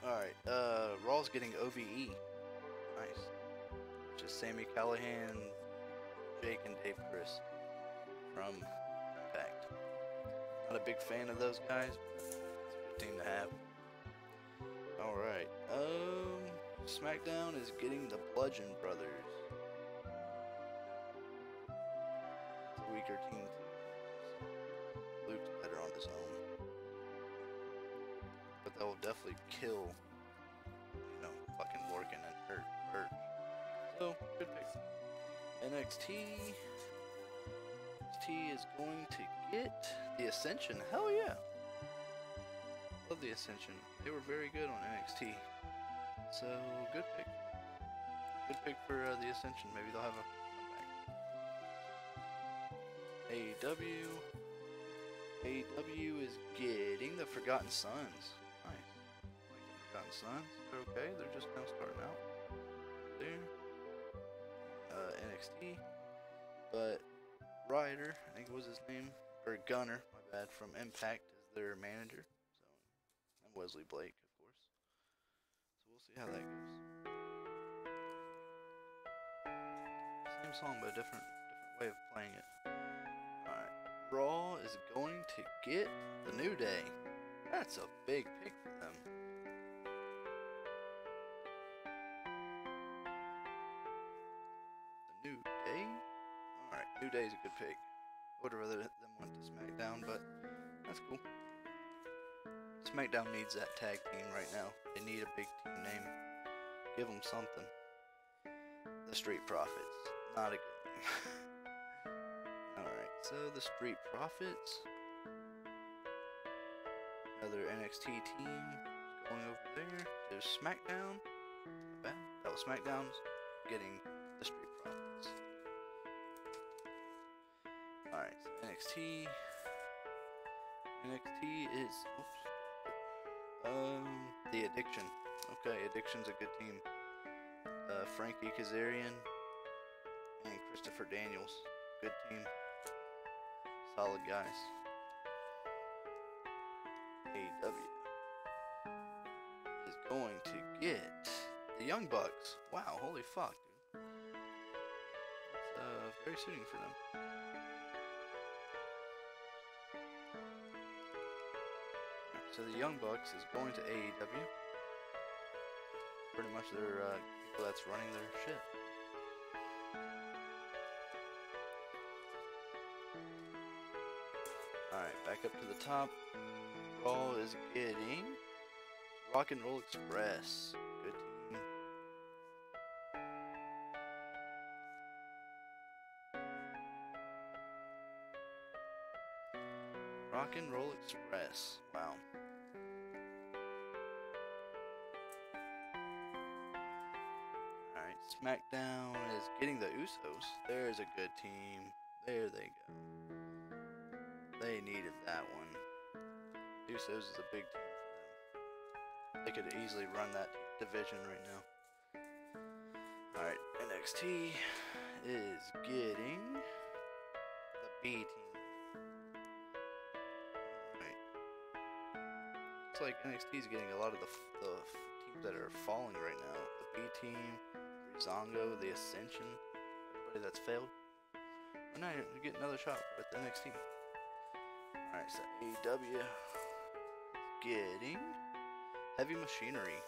Alright, Raw's getting OVE. Nice. Just Sami Callihan, Jake, and Dave Chris from Impact. Not a big fan of those guys, but it's a good team to have. Alright, SmackDown is getting the Bludgeon Brothers. It's a weaker team. Luke's better on his own. But they'll definitely kill, you know, fucking Lorcan and Hurt. So, good pick. NXT is going to get the Ascension. Hell yeah. Love the Ascension. They were very good on NXT. So, good pick. Good pick for the Ascension. Maybe they'll have a comeback. AEW is getting the Forgotten Sons. Nice. Like the Forgotten Sons. They're okay. They're just now starting out. There. NXT. But Ryder, I think was his name, or Gunner, my bad, from Impact is their manager. So, and Wesley Blake, of course. So we'll see how that goes. Same song, but a different way of playing it. Alright. Raw is going to get the New Day. That's a big pick for them. The New Day? Alright, New Day is a good pick. I would have rather them went to SmackDown, but that's cool. SmackDown needs that tag team right now. They need a big team name. Give them something. The Street Profits. Not a good name. Alright, so the Street Profits. Another NXT team going over there. There's SmackDown. Not bad. That was SmackDown's getting the Street Profits. Alright, so NXT. NXT is the Addiction. Okay, Addiction's a good team. Frankie Kazarian and Christopher Daniels. Good team. Solid guys. AEW is going to get the Young Bucks. Wow, holy fuck, dude. It's very suiting for them. So the Young Bucks is going to AEW. Pretty much their people that's running their shit. Alright, back up to the top. Raw is getting Rock and Roll Express. Good team. Rock and Roll Express. Wow. Alright, SmackDown is getting the Usos. There's a good team. There they go. They needed that one. Usos is a big team for them. They could easily run that division right now. Alright, NXT is getting the B team. Alright. Looks like NXT is getting a lot of the teams that are falling right now. The B team, Breezango, the Ascension, everybody that's failed. But now you get another shot with NXT. Alright, so AEW is getting heavy machinery.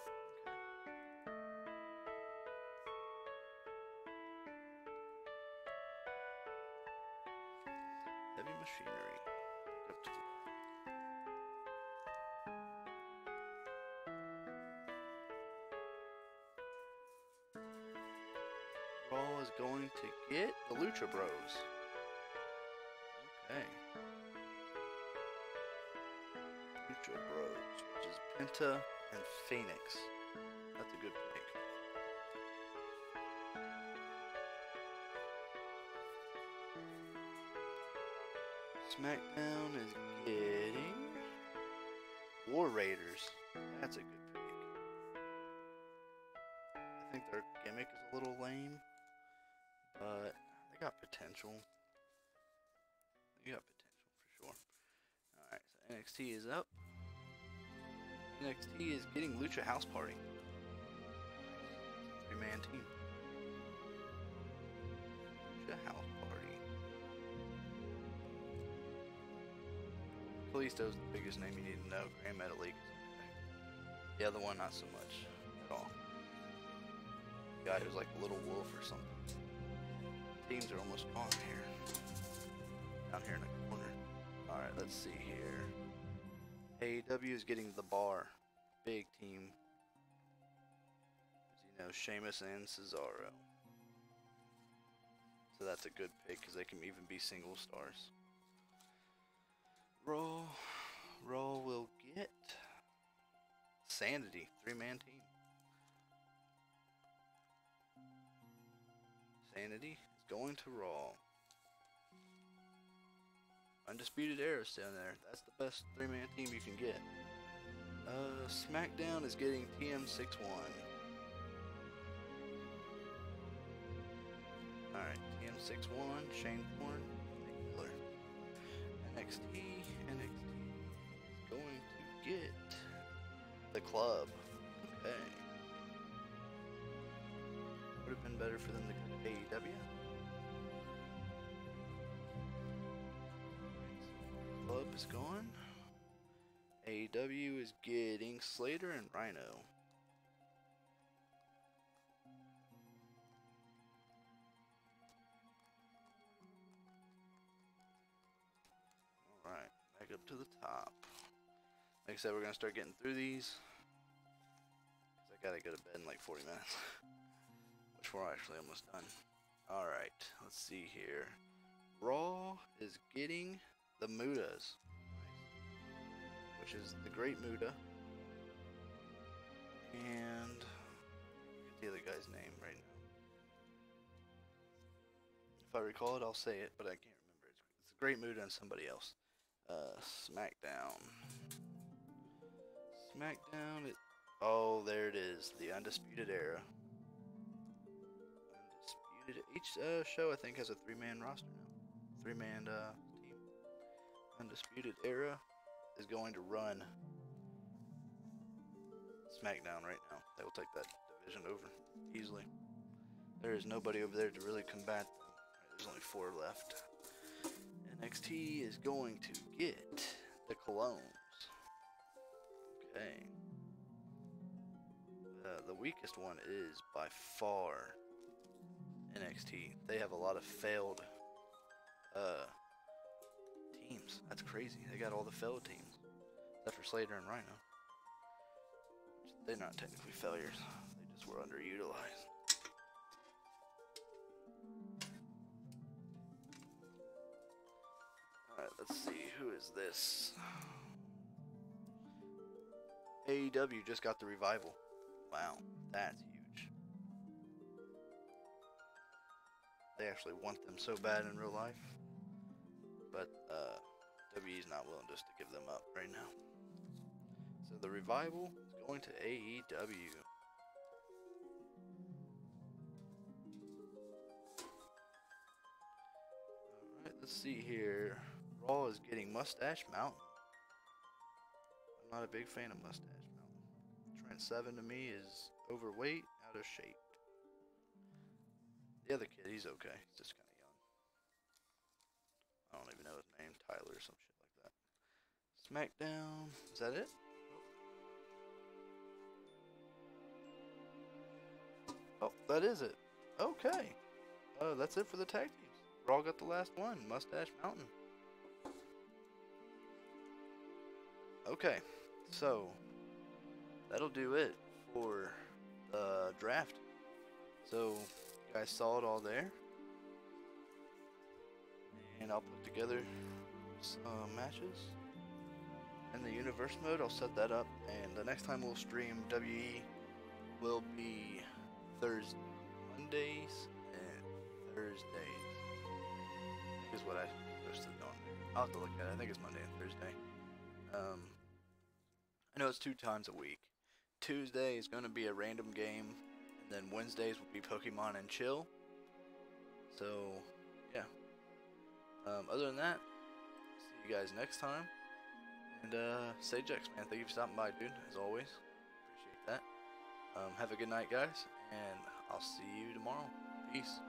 Heavy machinery. Up to Raw is going to get the Lucha Bros. Okay. Lucha Bros, which is Penta and Phoenix. That's a good pick. SmackDown is getting War Raiders. That's a good pick. I think their gimmick is a little lame, but they got potential. They got potential for sure. Alright, so NXT is up. NXT is getting Lucha House Party. 3-man team. Lucha House Party. Kalisto's the biggest name you need to know. Grand Metalik. The other one, not so much at all. The guy who's like a little wolf or something. Teams are almost gone here. Down here in the corner. Alright, let's see here. AEW is getting the Bar. Big team. As you know, Sheamus and Cesaro. So that's a good pick because they can even be single stars. Raw will get Sanity, 3-man team. Sanity is going to Raw. Undisputed Era's down there. That's the best 3-man team you can get. SmackDown is getting TM61. Alright, TM61, Shane Thorne, Nick Miller. NXT is going to get the Club. Okay. Would have been better for them to get AEW. Club is gone. AEW is getting Slater and Rhino. Alright, back up to the top. Like I said, we're going to start getting through these. Because I got to go to bed in like 40 minutes. Which we're actually almost done. Alright, let's see here. Raw is getting the Mudas. Which is the Great Muda. And I forget the other guy's name right now. If I recall it, I'll say it, but I can't remember. It's the Great Muda and somebody else. SmackDown. Oh, there it is. The Undisputed Era. Each show, I think, has a 3-man roster now. 3-man team. Undisputed Era is going to run SmackDown right now. They will take that division over easily. There is nobody over there to really combat them. Right, there's only 4 left. NXT is going to get the Colognes. Okay. The weakest one is by far NXT. They have a lot of failed teams. That's crazy. They got all the failed teams. Except for Slater and Rhino. They're not technically failures. They just were underutilized. Alright, let's see. Who is this? AEW just got the Revival. Wow, that's huge. They actually want them so bad in real life. But WWE's not willing just to give them up right now. So the Revival is going to AEW. Alright, let's see here. Raw is getting Mustache Mountain. I'm not a big fan of Mustache Mountain. Trent Seven to me is overweight, out of shape. The other kid, he's okay. He's just kind of young. I don't even know his name. Tyler or some shit like that. SmackDown. Is that it? Oh, that is it. Okay. That's it for the tag teams. Raw got the last one. Mustache Mountain. Okay. So, that'll do it for the draft. So, you guys saw it all there. And I'll put together some matches. In the Universe Mode, I'll set that up. And the next time we'll stream WE will be Mondays and Thursdays. Is what I posted on there. I'll have to look at it. I think it's Monday and Thursday. I know it's 2 times a week. Tuesday is going to be a random game, and then Wednesdays will be Pokemon and Chill. So, yeah. Other than that, see you guys next time. And Sagex, man, thank you for stopping by, dude. As always, appreciate that. Have a good night, guys, and I'll see you tomorrow. Peace.